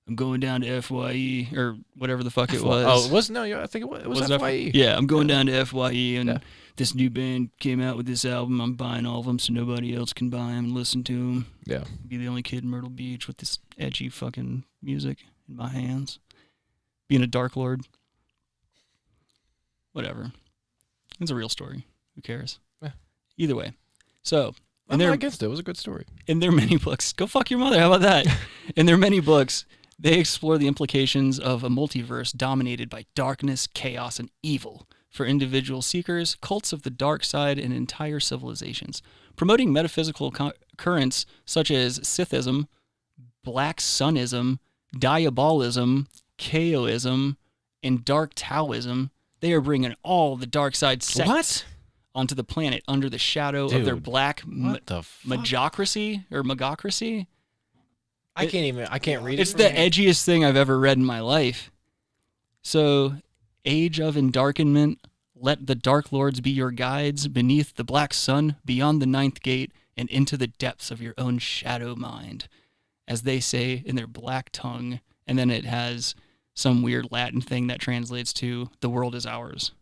I'm going down to FYE or whatever the fuck it was. Oh, it was no. I think it was FYE. Yeah, I'm going down to FYE, and this new band came out with this album. I'm buying all of them so nobody else can buy them and listen to them. Yeah. Be the only kid in Myrtle Beach with this edgy fucking music in my hands. Being a Dark Lord. Whatever. It's a real story. Who cares? Yeah. Either way. So, I'm not against it. It was a good story. in their many books, go fuck your mother. How about that? In their many books, they explore the implications of a multiverse dominated by darkness, chaos, and evil for individual seekers, cults of the dark side, and entire civilizations, promoting metaphysical currents such as Sithism, Black Sunism, Diabolism, Chaoism, and Dark Taoism. They are bringing all the dark side sects onto the planet under the shadow of their black magocracy or magocracy. I can't read it. It's the edgiest thing I've ever read in my life. So, Age of Endarkenment, let the Dark Lords be your guides beneath the black sun, beyond the ninth gate, and into the depths of your own shadow mind, as they say in their black tongue. And then it has some weird Latin thing that translates to, the world is ours.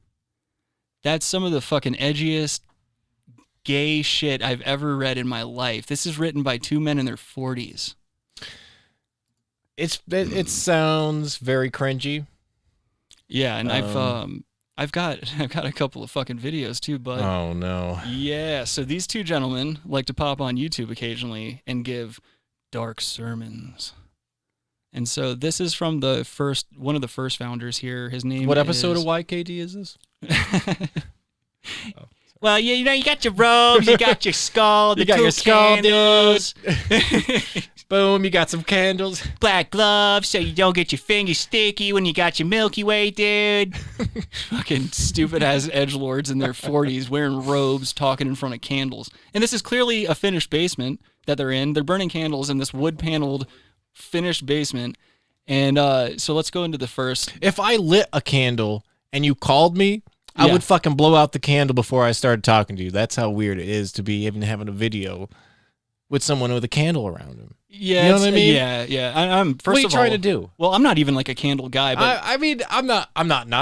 That's some of the fucking edgiest gay shit I've ever read in my life. This is written by two men in their 40s. It sounds very cringy. Yeah, and I've got a couple of fucking videos too, bud. Oh no. Yeah, so these two gentlemen like to pop on YouTube occasionally and give dark sermons. And so this is from one of the first founders here. His name What episode of YKD is this? Well, you know, you got your robes, you got your skull, You got your skull, candles, Boom, you got some candles. black gloves so you don't get your fingers sticky when you got your Milky Way, dude. Fucking stupid-ass edgelords in their 40s wearing robes, talking in front of candles. And this is clearly a finished basement that they're in. They're burning candles in this wood-paneled finished basement. And so let's go into the first. If I lit a candle and you called me, I would fucking blow out the candle before I started talking to you. That's how weird it is to be even having a video with someone with a candle around him. Yeah, you know what I mean? Yeah. I'm first what are you of trying all, to do? Well, I'm not even like a candle guy, but I mean, I'm not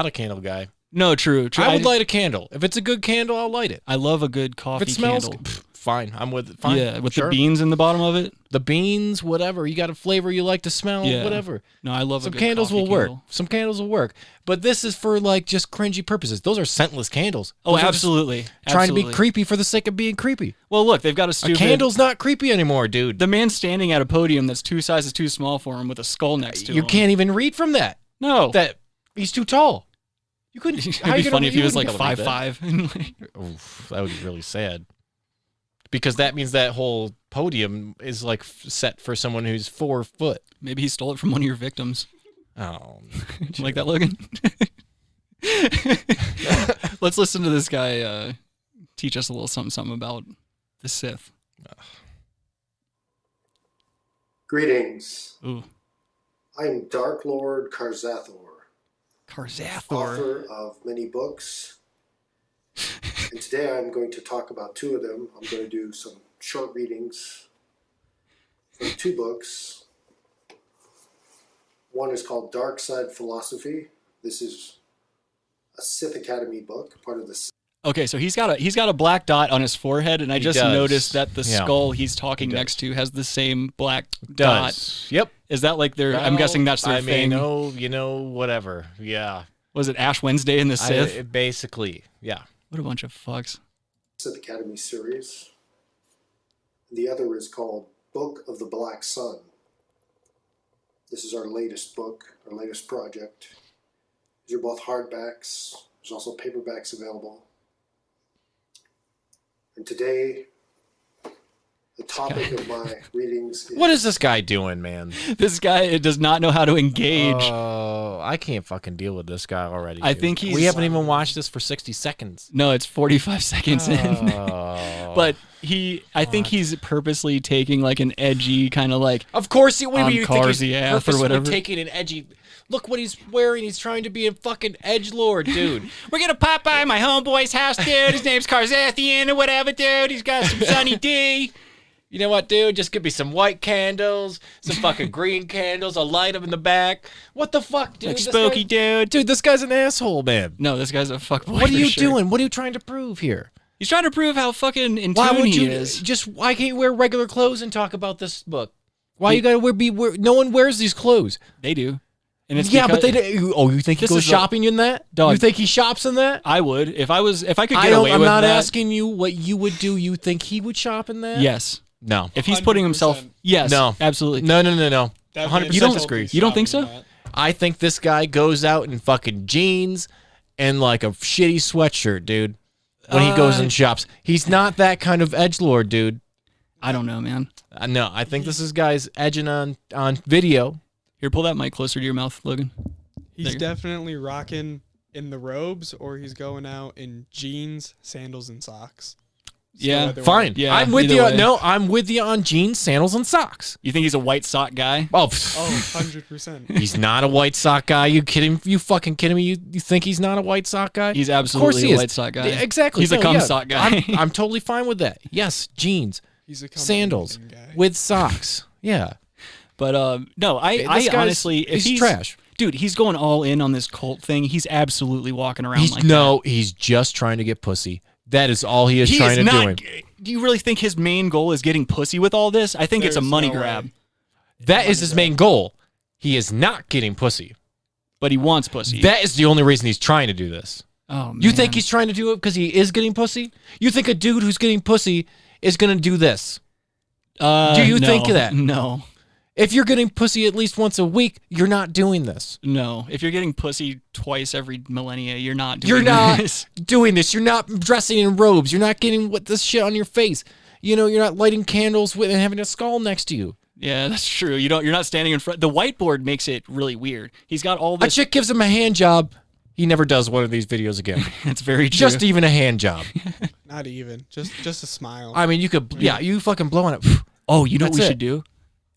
a candle guy. no, true. I would light a candle. If it's a good candle, I'll light it. I love a good coffee If it smells, candle. fine. I'm with it. Fine. Yeah, with Sure. the beans in the bottom of it. The beans, whatever. You got a flavor you like to smell, Yeah. whatever. No, I love Some a good candles coffee will work. candle. Some candles will work. But this is for like just cringy purposes. Those are scentless candles. Oh, Those are just absolutely. Trying to be Absolutely. creepy for the sake of being creepy. Well, look, they've got a A stupid candle's not creepy anymore, dude. The man standing at a podium that's two sizes too small for him with a skull next to him. You can't even read from that. No. That he's too tall. You couldn't. It'd be funny if he was like 5'5". Oof, that would be really sad. Because that means that whole podium is like set for someone who's 4 foot. Maybe he stole it from one of your victims. Oh, Do you like that, Logan? Let's listen to this guy teach us a little something about the Sith. Greetings. Ooh. I am Dark Lord Karzathor, Karzathor. author of many books. And today I'm going to talk about two of them. I'm going to do some short readings from 2 books. One is called Dark Side Philosophy. This is a Sith Academy book, part of the Okay, so he's got a black dot on his forehead, and I just does. noticed that the Yeah. skull he's talking next to has the same black dot. does. Yep. Is that like their? I'm guessing that's their thing. Whatever. Yeah. Was it Ash Wednesday in the Sith? Basically, yeah. What a bunch of fucks. Sith Academy series. The other is called Book of the Black Sun. This is our latest book, our latest project. These are both hardbacks. There's also paperbacks available. And today, the topic of my readings is... What is this guy doing, man? This guy does not know how to engage. Oh, I can't fucking deal with this guy already. I dude. think he's- We haven't even watched this for 60 seconds. No, it's 45 seconds in. Oh. But I think he's purposely taking like an edgy kind of like. Of course, what do you think he's Karziath or purposely whatever. taking an edgy? Look what he's wearing. He's trying to be a fucking edgelord, dude. We're gonna pop by my homeboy's house, dude. His name's Karzathian or whatever, dude. He's got some Sunny D. You know what, dude? Just give me some white candles, some fucking green candles. I'll light them in the back. What the fuck, dude? Like spooky, dude. Dude, this guy's an asshole, man. No, this guy's a fuckboy. What are you doing? What are you trying to prove here? He's trying to prove how fucking in Why tune would he you is. why can't you wear regular clothes and talk about this book? Why you gotta wear? No one wears these clothes. They do. And it's Yeah, but because- they do. Oh, you think he This goes is a- shopping in that? Dog. You think he shops in that? I would if I could get I'm away with not that. asking you what you would do. You think he would shop in that? Yes. No. If he's putting himself, 100%. yes, No. absolutely. No. That man 100% You don't- disagree. you don't think so? shopping that. I think this guy goes out in fucking jeans and like a shitty sweatshirt, dude. When he goes and shops, he's not that kind of edgelord, dude. I don't know, man. No, I think this is guys edging on video. Here, pull that mic closer to your mouth, Logan. He's There you go. definitely rocking in the robes, or he's going out in jeans, sandals, and socks. So Yeah, either way- Fine. Yeah, I'm with either you. way. No, I'm with you on jeans, sandals, and socks. You think he's a white sock guy? Oh, Oh, 100%. he's not a white sock guy. You kidding? You fucking kidding me? You think he's not a white sock guy? He's Of course absolutely he a is. white sock guy. Yeah, exactly. He's a No, cum yeah. sock guy. I'm totally fine with that. Yes, jeans, He's a cum sandals anything guy. with socks. Yeah. But no, I This guy's- honestly, if he's trash. dude, he's going all in on this cult thing. He's absolutely walking around He's like he's just trying to get pussy. That is all he is He trying is to not. do. Do you really think his main goal is getting pussy with all this? I think it's a There's money no grab. way. That is his main goal. He is not getting pussy. But he wants pussy. That is the only reason he's trying to do this. oh, man. You think he's trying to do it because he is getting pussy? You think a dude who's getting pussy is going to do this? Do you no, think that? No. If you're getting pussy at least once a week, you're not doing this. No. If you're getting pussy twice every millennia, you're not doing You're not this. doing this. You're not dressing in robes. You're not getting what this shit on your face. You know, you're not lighting candles with and having a skull next to you. Yeah, that's true. You're not standing in front. The whiteboard makes it really weird. He's got all A this. chick gives him a hand job. He never does one of these videos again. It's very true. Just even a hand job. Not even. Just a smile. I mean, you could, yeah, you fucking blowing it. Oh, you know what That's we it. should do?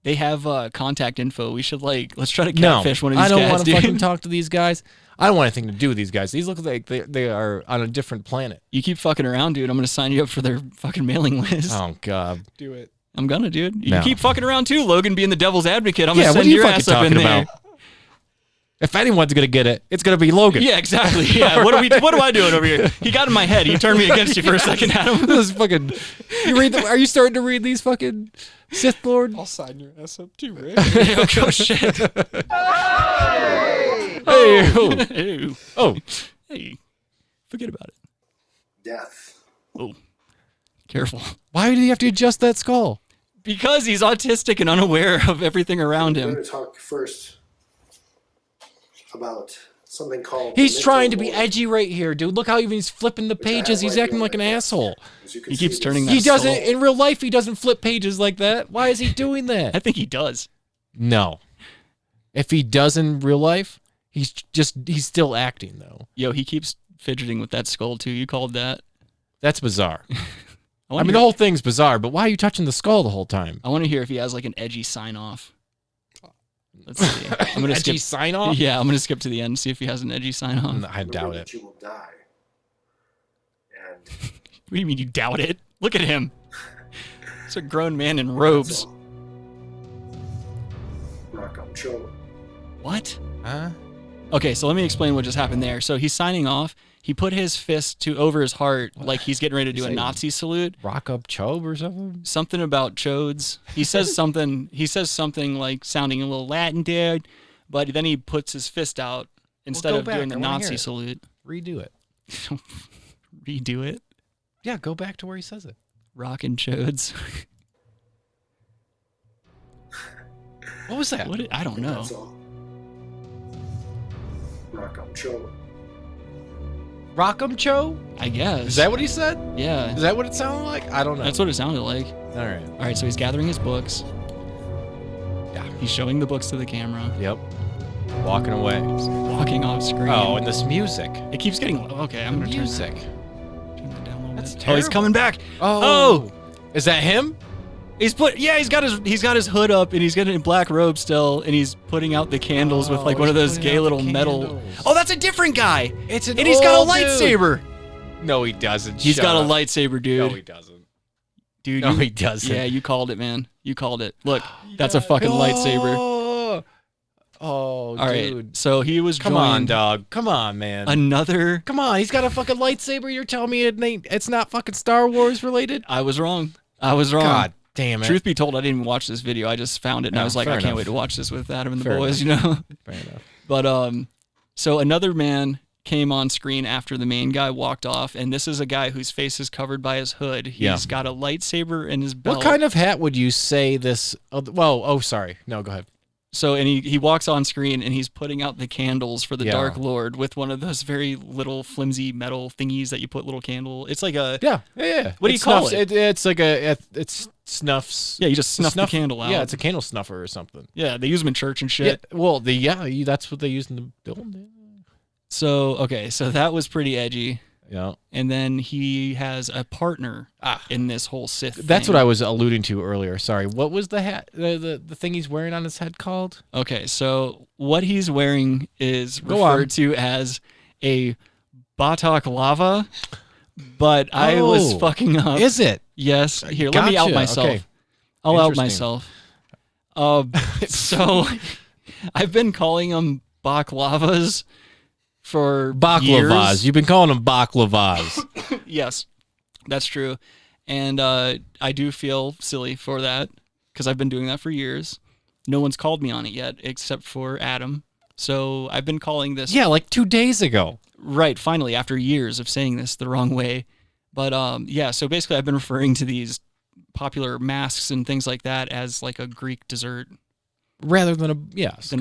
They have contact info. We should let's try to No, catfish one of these I don't guys, want to dude. fucking talk to these guys. I don't want anything to do with these guys. These look like they are on a different planet. You keep fucking around, dude. I'm gonna sign you up for their fucking mailing list. Oh God. Do it. I'm gonna, dude. You No. keep fucking around too, Logan. Being the devil's advocate. I'm Yeah, gonna what send are you your fucking ass up in talking there. about? If anyone's gonna get it, it's gonna be Logan. Yeah, exactly. Yeah. What am I doing over here? He got in my head. He turned me against you for a second, Adam. This is fucking. You read? Are you starting to read these fucking Sith Lord? I'll sign your ass up too, Rick. Oh shit. Hey, oh, Ew. oh, Hey. Forget about it. Death. Oh. Careful. why did he have to adjust that skull? Because he's autistic and unaware of everything around We're him. going to talk first about something called. He's mental trying to be load, edgy right here, dude. Look how even he's flipping the which I have pages. He's right acting here like an on my desk. asshole. As you can He see, keeps this- turning He that doesn't skull. in real life. He doesn't flip pages like that. Why is he doing I that? think he does. No. If he does in real life, he's still acting though. Yo, he keeps fidgeting with that skull too. You called that. That's bizarre. I wonder- mean, the whole thing's bizarre, but why are you touching the skull the whole time? I want to hear if he has like an edgy sign off. Let's see. I'm gonna Edgy skip. sign off? Yeah, I'm gonna skip to the end and see if he has an edgy sign off. I remember doubt that it. You will die. And What do you mean you doubt it? Look at him. It's a grown man in robes. rock up show. What? Huh? Okay, so let me explain what just happened there. So he's signing off. He put his fist over his heart like he's getting ready to do a Say- Nazi salute. Rock up Chobe or something? Something about chodes. He says something. He says something like sounding a little Latin, dude. But then he puts his fist out instead go of back. doing the I wanna hear Nazi it. salute. Redo it. Redo it. Yeah, go back to where he says it. Rockin' chodes. What was that? I don't know. That's all. Rock up show. Rock'em Cho? I guess. Is that what he said? Yeah. Is that what it sounded like? I don't know. That's what it sounded like. All right. All right, so he's gathering his books. Yeah. He's showing the books to the camera. Yep. Walking away. Walking off screen. Oh, and this music. It keeps getting okay. I'm gonna Music. turn that down a little That's bit. Oh, he's terrible. coming back. Oh. Is that him? He's got his hood up and he's got it in black robe still, and he's putting out the candles with like one of he's those putting gay out little the metal. candles. Oh, that's a different guy. It's And he's got a old dude. lightsaber. No, he doesn't. He's Shut got a up. lightsaber, dude. No, he doesn't. Dude, No, he doesn't. Yeah, you called it, man. You called it. Look, that's a fucking lightsaber. Oh, All right. dude. So he was Come on, joined dog. Come on, man. another. Come on. He's got a fucking lightsaber. You're telling me it's not fucking Star Wars related? I was wrong. God damn it. Truth be told, I didn't even watch this video. I just found it and I was like, fair I can't enough. wait to watch this with Adam and the Fair boys, you know? Fair enough. But so another man came on screen after the main guy walked off, and this is a guy whose face is covered by his hood. He's got a lightsaber in his belt. What kind of hat would you say this? Oh, sorry. No, go ahead. So, and he walks on screen and he's putting out the candles for the Yeah. Dark Lord with one of those very little flimsy metal thingies that you put little candle. It's like a Yeah. What do you call it? It's like it's snuffs. Yeah, you just snuff the candle out. Yeah, it's a candle snuffer or something. Yeah, they use them in church and shit. Yeah, well, that's what they use in the building. So that was pretty edgy. Yeah. And then he has a partner in this whole Sith That's thing. what I was alluding to earlier. Sorry. What was the hat, the thing he's wearing on his head called? Okay, so what he's wearing is Go on. referred to as a balaclava, but I was fucking up. Is it? Yes. Here, let me out Gotcha. myself. Okay. I'll out Interesting. myself. So I've been calling them baklavas for Baklavas. years. You've been calling them baklavas. Yes, that's true. And I do feel silly for that because I've been doing that for years. No one's called me on it yet except for Adam. So I've been calling this. Yeah, like 2 days ago. Right, finally, after years of saying this the wrong way. But yeah, so basically I've been referring to these popular masks and things like that as like a Greek dessert Rather than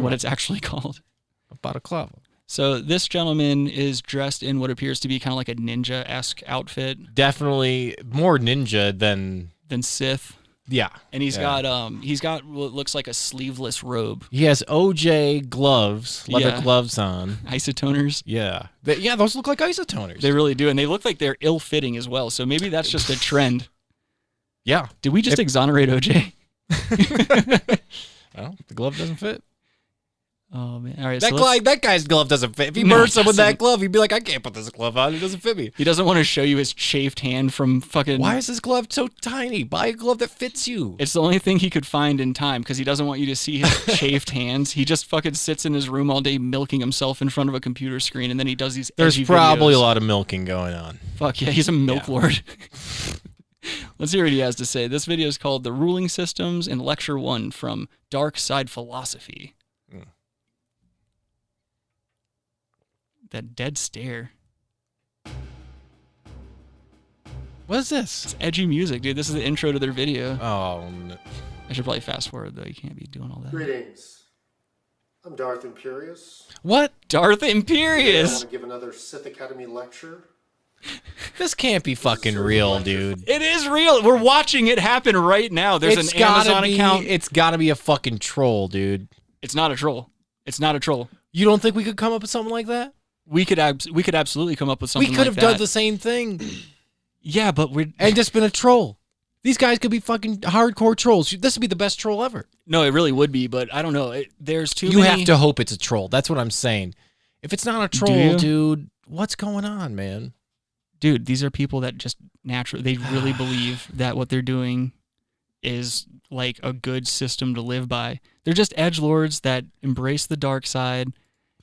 what it's actually called. a balaclava. So this gentleman is dressed in what appears to be kind of like a ninja-esque outfit Definitely more ninja than than Sith. yeah. And he's got what looks like a sleeveless robe. He has OJ gloves, leather Yeah. gloves on. Isotoners. Yeah. Those look like isotoners. They really do. And they look like they're ill-fitting as well. So maybe that's just a trend. yeah. Did we just exonerate OJ? Well, the glove doesn't fit. Oh, man. All right. That guy's glove doesn't fit. If he No, murdered someone with doesn't. that glove, he'd be like, I can't put this glove on. It doesn't fit me. He doesn't want to show you his chafed hand from fucking... Why is this glove so tiny? Buy a glove that fits you. It's the only thing he could find in time because he doesn't want you to see his chafed hands. He just fucking sits in his room all day milking himself in front of a computer screen, and then he does these There's edgy probably videos. a lot of milking going on. Fuck yeah, he's a milk lord. Let's hear what he has to say. This video is called The Ruling Systems in Lecture 1 from Dark Side Philosophy. That dead stare. What is this? It's edgy music, dude. This is the intro to their video. Oh, no. I should probably fast forward, though. You can't be doing all that. Greetings. I'm Darth Imperius. What? Darth I want Imperius! to give another Sith Academy lecture. This can't be fucking real, dude. It is real. We're watching it happen right now. There's an Amazon account. It's gotta be a fucking troll, dude. It's not a troll. It's not a troll. You don't think we could come up with something like that? We could absolutely come up with something We could like have done that. the same thing Yeah, but we're... and just been a troll. These guys could be fucking hardcore trolls. This would be the best troll ever. No, it really would be, but I don't know. There's too You many... have to hope it's a troll. That's what I'm saying. If it's not a troll, you? dude, what's going on, man? Dude, these are people that just naturally... They really believe that what they're doing is like a good system to live by. They're just edgelords that embrace the dark side,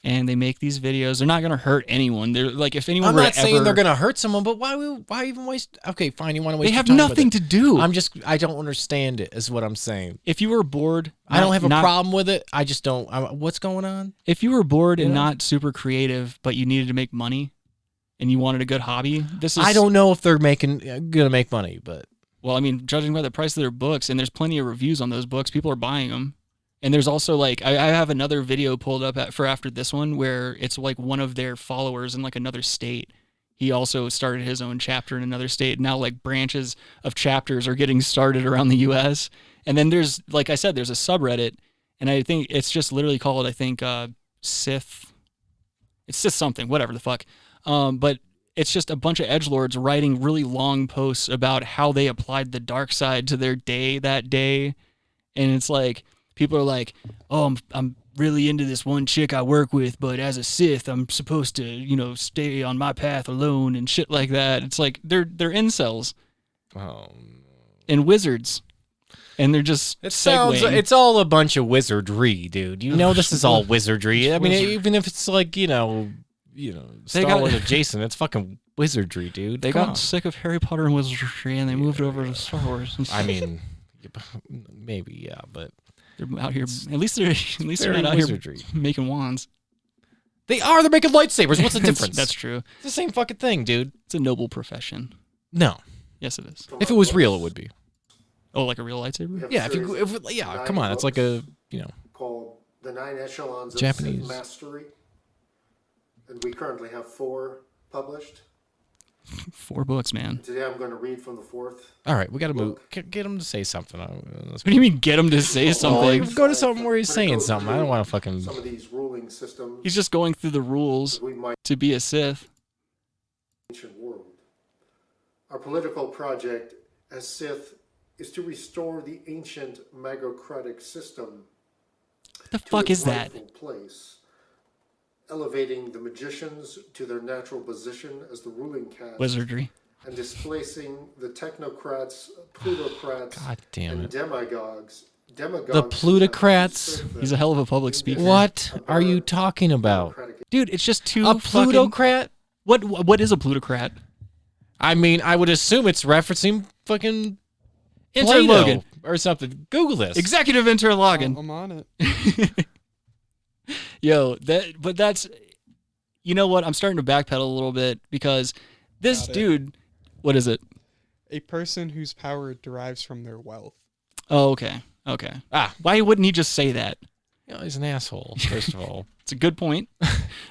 and they make these videos. They're not going to hurt anyone. They're like, if anyone I'm were not to saying ever... they're going to hurt someone, but why even waste? Okay, fine, you want to waste They have your time with nothing it. to do. I don't understand it, is what I'm saying. If you were bored... I don't have a not- problem with it. I just don't. What's going on? If you were bored and Yeah. not super creative, but you needed to make money, and you wanted a good hobby, this is... I don't know if they're gonna make money, but Well, I mean, judging by the price of their books, and there's plenty of reviews on those books, people are buying them. And there's also like, I have another video pulled up for after this one where it's like one of their followers in like another state. He also started his own chapter in another state. Now like branches of chapters are getting started around the U.S. And then there's, like I said, there's a subreddit, and I think it's just literally called, I think, Sith. It's Sith something, whatever the fuck. But it's just a bunch of edgelords writing really long posts about how they applied the dark side to their day that day. And it's like, people are like, oh, I'm really into this one chick I work with, but as a Sith, I'm supposed to, stay on my path alone and shit like that. It's like, they're incels. oh, and wizards. And they're just segueing. It's all a bunch of wizardry, dude. You know this is all wizardry. I mean, even if it's like, Star Wars adjacent, it's fucking wizardry, dude. They got sick of Harry Potter and wizardry, and they moved over to Star Wars. I mean, maybe, yeah, but they're out here. At least they're not out wizardry. Here making wands. They're making lightsabers. What's the difference? That's true. It's the same fucking thing, dude. It's a noble profession. No. Yes, it is. If it was real, it would be. Oh, like a real lightsaber? Yeah, come on, it's like a, called The 9 Echelons Japanese. of Sith Mastery. And we currently have 4 published. 4 books, man. Today I'm going to read from the 4th. All right, we got to move. Get him to say something. What do you mean, get him to say something? Go to something where he's saying something. I don't want to fucking... Some of these ruling systems. He's just going through the rules to be a Sith. Ancient world. Our political project as Sith is to restore the ancient magocratic system. The fuck is that? Place, elevating the magicians to their natural position as the ruling caste. Wizardry. And displacing the technocrats, plutocrats, and demagogues. The plutocrats? He's a hell of a public speaker. What are you talking about? Dude, it's just two A plutocrat? What is a plutocrat? I mean, I would assume it's referencing fucking Intern Plato Logan or something. Google this. Executive Intern Logan. I'm on it. Yo, that's, you know what? I'm starting to backpedal a little bit because this dude, what is it? A person whose power derives from their wealth. Oh, okay. Why wouldn't he just say that? He's an asshole, first of all. It's a good point.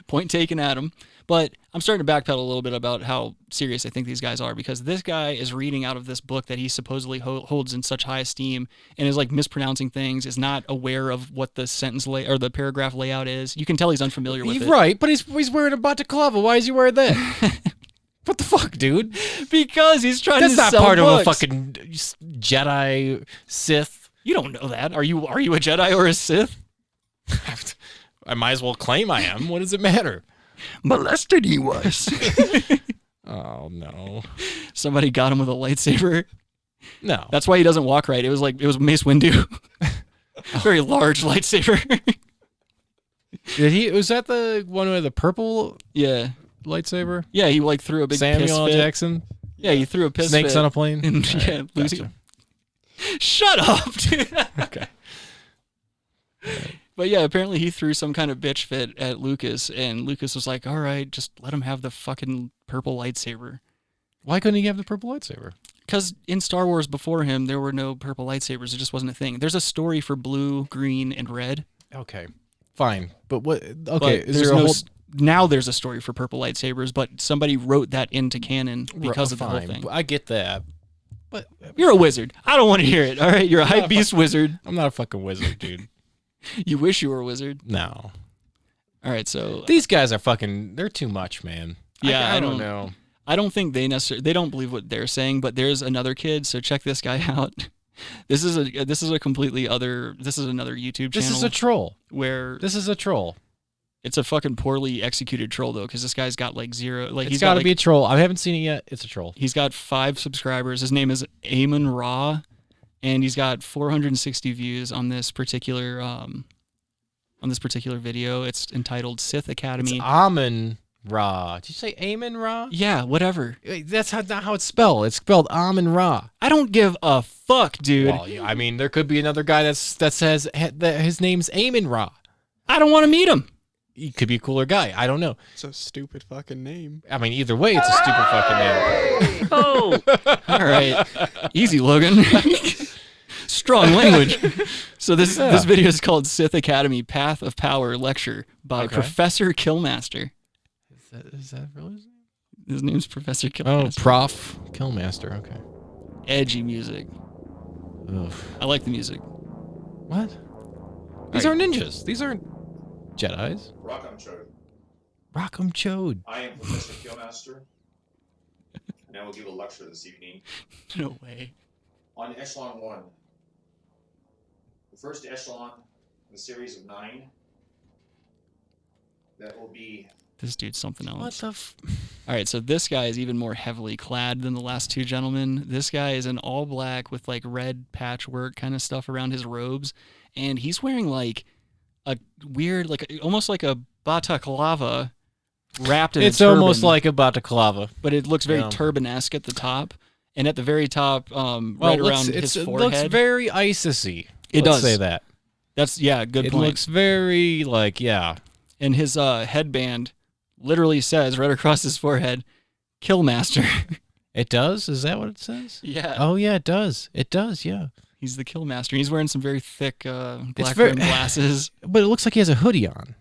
Point taken at him. But I'm starting to backpedal a little bit about how serious I think these guys are, because this guy is reading out of this book that he supposedly holds in such high esteem and is like mispronouncing things, is not aware of what the sentence or the paragraph layout is. You can tell he's unfamiliar with it. Right, but he's wearing a balaclava. Why is he wearing that? What the fuck, dude? Because he's trying to sell That's not part books. of a fucking Jedi Sith. You don't know that. Are you a Jedi or a Sith? I might as well claim I am. What does it matter? Molested he was. Oh, no. Somebody got him with a lightsaber. No. That's why he doesn't walk right. It was Mace Windu. Very large lightsaber. Was that the one with the purple lightsaber? Yeah, he threw a big Samuel piss L. fit. Jackson? Yeah, he threw a piss Snakes fit. on a plane? And, Right, Lucy. gotcha. Shut up, dude. Okay. But yeah, apparently he threw some kind of bitch fit at Lucas, and Lucas was like, all right, just let him have the fucking purple lightsaber. Why couldn't he have the purple lightsaber? Because in Star Wars before him, there were no purple lightsabers. It just wasn't a thing. There's a story for blue, green, and red. Okay. Fine. But what? Okay. But now there's a story for purple lightsabers, but somebody wrote that into canon because of the whole thing. I get that. But you're a wizard. I don't want to hear it. All right, you're a hype beast wizard. I'm not a fucking wizard, dude. You wish you were a wizard. No. All right, so these guys are fucking. They're too much, man. Yeah, I don't know. I don't think they don't believe what they're saying. But there's another kid. So check this guy out. This is another YouTube channel. This is a troll. This is a troll. It's a fucking poorly executed troll though, because this guy's got zero. He's got to be a troll. I haven't seen it yet. It's a troll. He's got 5 subscribers. His name is Amon Ra, and he's got 460 views on this particular video. It's entitled Sith Academy. It's Amon Ra. Did you say Amon Ra? Yeah, whatever. That's not how it's spelled. It's spelled Amon Ra. I don't give a fuck, dude. Well, I mean, there could be another guy that says that his name's Amon Ra. I don't want to meet him. He could be a cooler guy. I don't know. It's a stupid fucking name. I mean, either way, it's a stupid fucking name. Oh, all right. Easy, Logan. Strong language. So this video is called Sith Academy Path of Power Lecture by Professor Killmaster. Is that really his name? His name's Professor Killmaster. Oh, Prof. Killmaster. Okay. Edgy music. Oof. I like the music. What? These aren't ninjas. These aren't Jedis. Rock'em Chode. Rock'em Chode. I am Professor Killmaster, and I will give a lecture this evening. No way. On Echelon 1. The first echelon in a series of 9 that will be This dude's something else. What the? All right, so this guy is even more heavily clad than the last two gentlemen. This guy is in all black with like red patchwork kind of stuff around his robes, and he's wearing like a weird, like almost like a balaclava wrapped in. It's a turban, almost like a balaclava, but it looks very turban-esque at the top, and at the very top, right around his forehead, it looks very ISIS-y. It Let's does say that. That's good point. It looks very like And his headband literally says right across his forehead, "Killmaster." It does? Is that what it says? Yeah. Oh yeah, it does. It does. Yeah. He's the Killmaster. He's wearing some very thick black rimmed glasses. But it looks like he has a hoodie on.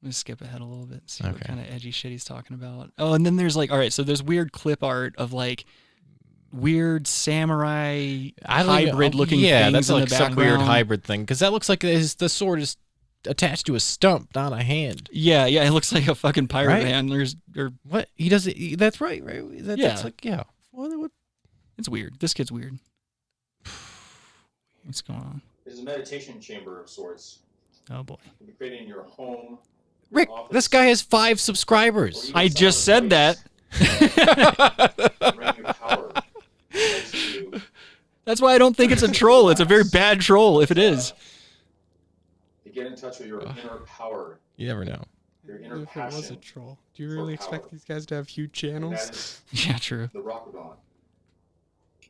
Let's skip ahead a little bit and see what kind of edgy shit he's talking about. Oh, and then there's like, all right, so there's weird clip art of like weird samurai hybrid looking things that's in like the some weird background. hybrid thing because that looks like the sword is attached to a stump, not a hand. Yeah, it looks like a fucking pirate Right? hand. What he does it? That's right. That's like What? It's weird. This kid's weird. What's going on? It's a meditation chamber of sorts. Oh boy. You can create it in your home. Rick, this guy has 5 subscribers. I just said that. That's why I don't think it's a troll. It's a very bad troll if it is. To get in touch with your inner power. You never know. Your inner If it was a passion. troll, do you really expect these guys to have huge And that channels? is Yeah, true. the Rockadon.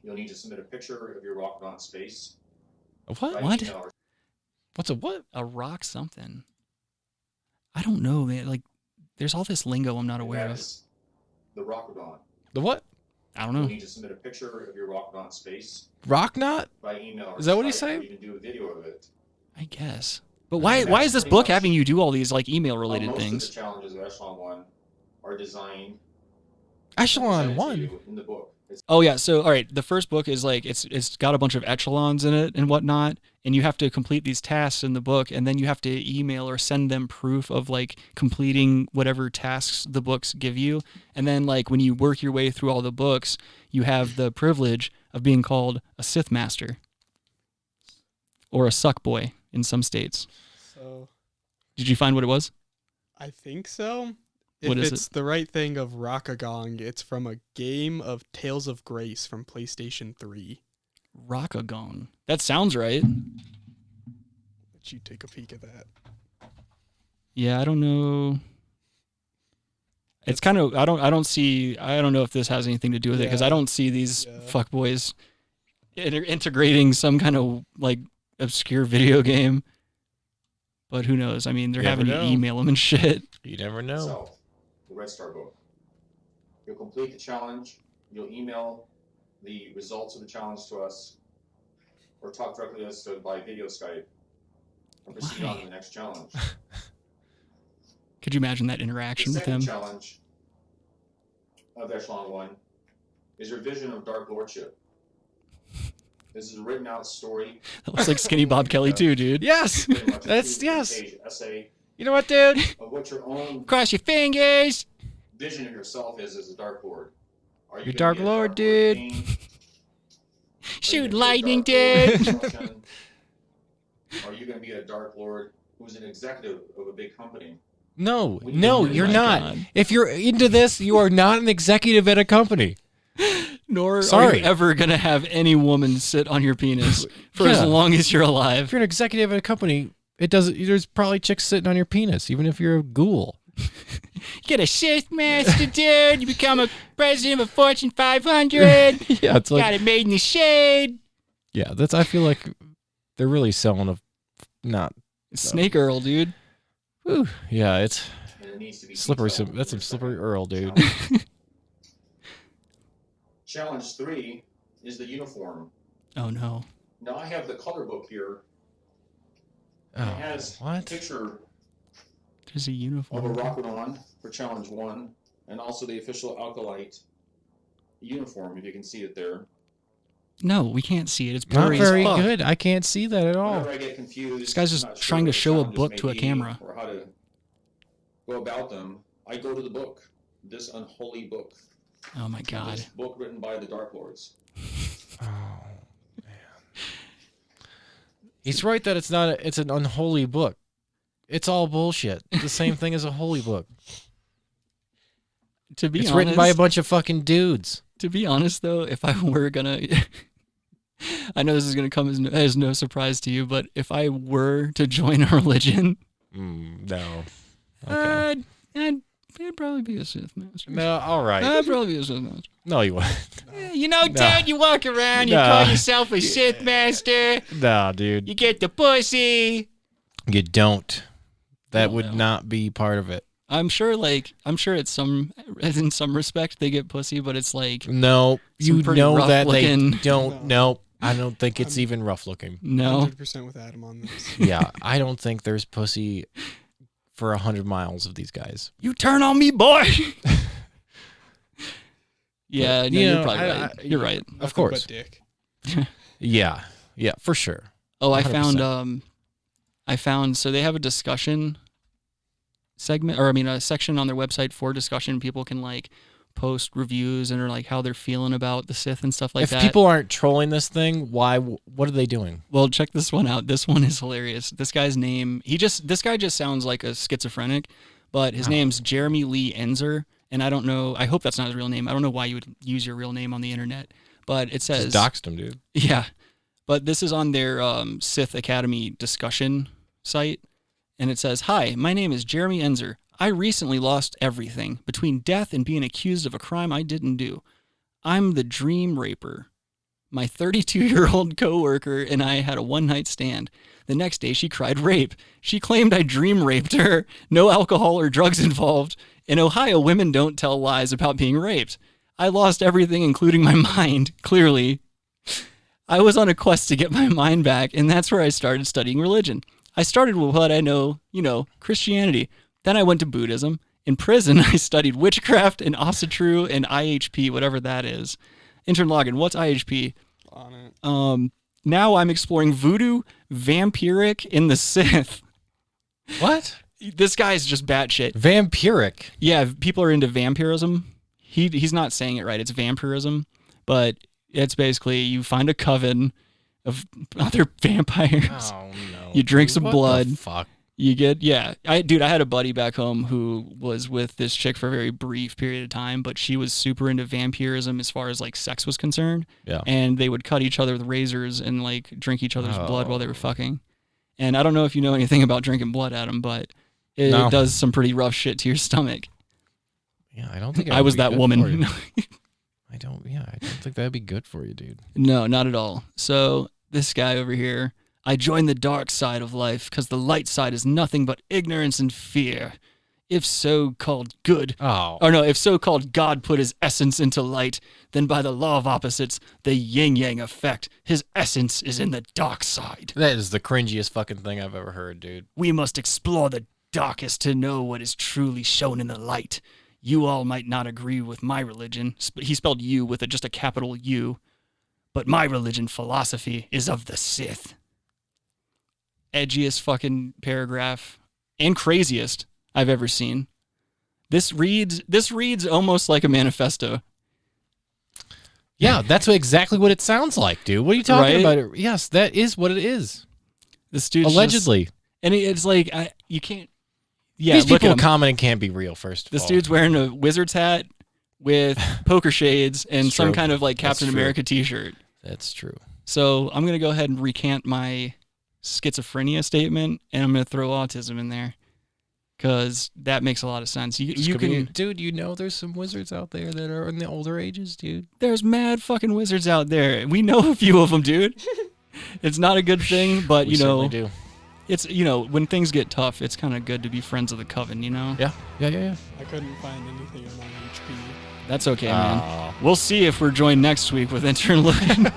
You'll need to submit a picture of your Rockadon space. What? What? What's a what? A rock something. I don't know, man. Like, there's all this lingo I'm not aware of. The Rockadon. The what? I don't You'll know. need to submit a picture of your Rockadon space Rock knot? by email. Or Is that what he's Skype, saying? or you can do a video of it. I guess. But why is this book having you do all these like email related Most things? of the challenges of Echelon 1 are designed Echelon presented to 1? you in the book. It's Oh yeah, so all right, the first book is like it's got a bunch of echelons in it and whatnot, and you have to complete these tasks in the book, and then you have to email or send them proof of like completing whatever tasks the books give you, and then like when you work your way through all the books, you have the privilege of being called a Sith Master or a Suck Boy in some states. So Did you find what it was? I think so. What If is it's the right thing of Rockagong, it's from a game of Tales of Grace from PlayStation 3. Rockagong. That sounds right. Let you take a peek at that. Yeah, I don't know. It's kind of I don't know if this has anything to do with it because I don't see these fuckboys integrating some kind of like obscure video game. But who knows? I mean, they're having to email them and shit. You never know. itself, the Red Star book. You'll complete the challenge. You'll email the results of the challenge to us, or talk directly to us by video Skype, and proceed on to the next challenge. Could you imagine that interaction The with him? second challenge of Echelon 1 is your vision of Dark Lordship. This is a written out story. That looks like Skinny Bob Kelly too, dude. Yes, Pretty much a that's 2-page essay You know what, dude? of what your own Cross your fingers. vision of yourself is as a Dark Lord. Are you You're gonna Dark be a Lord, dude. King? Shoot Are you gonna be a lightning, Dark Lord dude. of destruction? Are you going to be a Dark Lord who's an executive of a big company? No, Oh you're my not. God. If you're into this, you are not an executive at a company. Nor are Sorry. you ever gonna have any woman sit on your penis for as Yeah. long as you're If alive. you're an executive at a company, there's probably chicks sitting on your penis, even if you're a ghoul. Get a Sith Master, dude. You become a president of a Fortune 500. Yeah, it's like Got it made in the shade. yeah. I feel like they're really selling not. Snake Earl, dude. Whew, yeah, it's And it needs to be slippery. detailed That's for some your slippery second Earl, dude. challenge. Challenge 3 is the uniform. Oh no. Now I have the color book here. Oh, It has a what? picture There's a of a uniform. Rockadon for challenge 1, and also the official Alkalite uniform, if you can see it there. No, we can't see it. It's Not blurry as very fuck. good. I can't see that at all. Whenever I get confused, This guy's just not sure trying to what the show a challenges book may to a be camera. Or how to go about them, I go to the book. This unholy book. Oh my god. This book written by the Dark Lords. Oh man, he's right that it's not. It's an unholy book. It's all bullshit. The same thing as a holy book. To be It's honest, written by a bunch of fucking dudes. To be honest, though, if I were gonna, I know this is gonna come as no surprise to you, but if I were to join a religion, No. Okay. I'd probably be a Sith master. No, all right. I'd probably be a Sith master. No, you wouldn't. You know, Dad, you walk around, you No. call yourself a Sith master, No, dude. you get the pussy. You don't. That Oh, would no. not be part of it. I'm sure it's in some respect they get pussy, but it's like No, some you pretty know rough that looking- they don't. No, I don't think it's even rough looking. no. 100% with Adam on this. Yeah, I don't think there's pussy for 100 miles of these guys. You turn on me, boy. Yeah, no, you you're know, probably right. You're right. Of Nothing course. but dick. Yeah, for sure. Oh, I 100%. found so they have a discussion segment, or I mean a section on their website for discussion. People can like post reviews and or like how they're feeling about the Sith and stuff like If that. people aren't trolling this thing, why? What are they doing? Well, check this one out. This one is hilarious. This guy's name, this guy just sounds like a schizophrenic, but his name's Jeremy Lee Enzer, and I don't know, I hope that's not his real name. I don't know why you would use your real name on the internet, but it says... Just doxed him, dude. Yeah, but this is on their Sith Academy discussion site, and it says, "Hi, my name is Jeremy Enzer. I recently lost everything between death and being accused of a crime I didn't do. I'm the Dream Raper. My 32-year-old coworker and I had a one-night stand. The next day, she cried rape. She claimed I dream raped her. No alcohol or drugs involved. In Ohio, women don't tell lies about being raped. I lost everything, including my mind, clearly. I was on a quest to get my mind back, and that's where I started studying religion. I started with what I know, Christianity. Then I went to Buddhism. In prison, I studied witchcraft and Asatru and IHP, whatever that is. Intern Logan, what's IHP? On it. Now I'm exploring voodoo, vampiric, and the Sith." What? This guy's just batshit. Vampiric. Yeah, people are into vampirism. He's not saying it right. It's vampirism, but it's basically you find a coven of other vampires. Oh no. You drink some What blood. The fuck. You get, I had a buddy back home who was with this chick for a very brief period of time, but she was super into vampirism as far as like sex was concerned. Yeah. And they would cut each other with razors and like drink each other's blood while they were fucking. And I don't know if you know anything about drinking blood, Adam, but it does some pretty rough shit to your stomach. Yeah, I don't think I was that woman. I don't think that'd be good for you, dude. No, not at all. So this guy over here, I joined the dark side of life because the light side is nothing but ignorance and fear. If so-called God put his essence into light, then by the law of opposites, the yin-yang effect, his essence is in the dark side. That is the cringiest fucking thing I've ever heard, dude. We must explore the darkest to know what is truly shown in the light. You all might not agree with my religion. He spelled you with just a capital U. But my religion philosophy is of the Sith. Edgiest fucking paragraph and craziest I've ever seen. This reads almost like a manifesto. Yeah, that's exactly what it sounds like, dude. What are you talking about? Yes, that is what it is. This dude allegedly, and it's like you can't. Yeah, these people commenting can't be real. First, of all. This dude's wearing a wizard's hat with poker shades and some true. kind of like Captain That's true. America T-shirt. That's true. So I'm gonna go ahead and recant my schizophrenia statement, and I'm gonna throw autism in there because that makes a lot of sense. You can, dude. You know, there's some wizards out there that are in the older ages, dude. There's mad fucking wizards out there. We know a few of them, dude. It's not a good thing, but We certainly do. It's when things get tough, it's kind of good to be friends of the coven, Yeah. I couldn't find anything on my HP. That's okay, man. We'll see if we're joined next week with Intern Logan.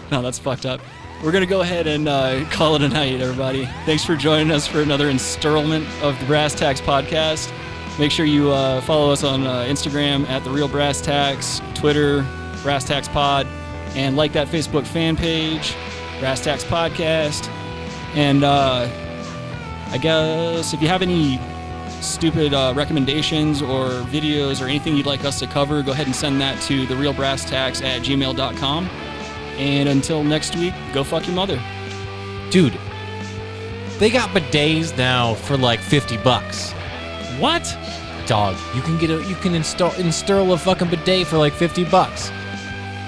No, that's fucked up. We're going to go ahead and call it a night, everybody. Thanks for joining us for another installment of the Brass Tacks Podcast. Make sure you follow us on Instagram at @therealbrasstacks, Twitter, Brass Tacks Pod, and like that Facebook fan page, Brass Tacks Podcast. And I guess if you have any stupid recommendations or videos or anything you'd like us to cover, go ahead and send that to therealbrasstacks@gmail.com. And until next week, go fuck your mother. Dude, they got bidets now for like $50. What? Dog, you can install a fucking bidet for like $50.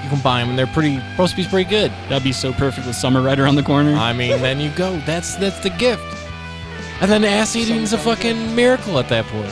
You can buy them, and they're supposed to be pretty good. That'd be so perfect with summer right around the corner. I mean, then you go. That's the gift. And then ass eating's a fucking miracle at that point.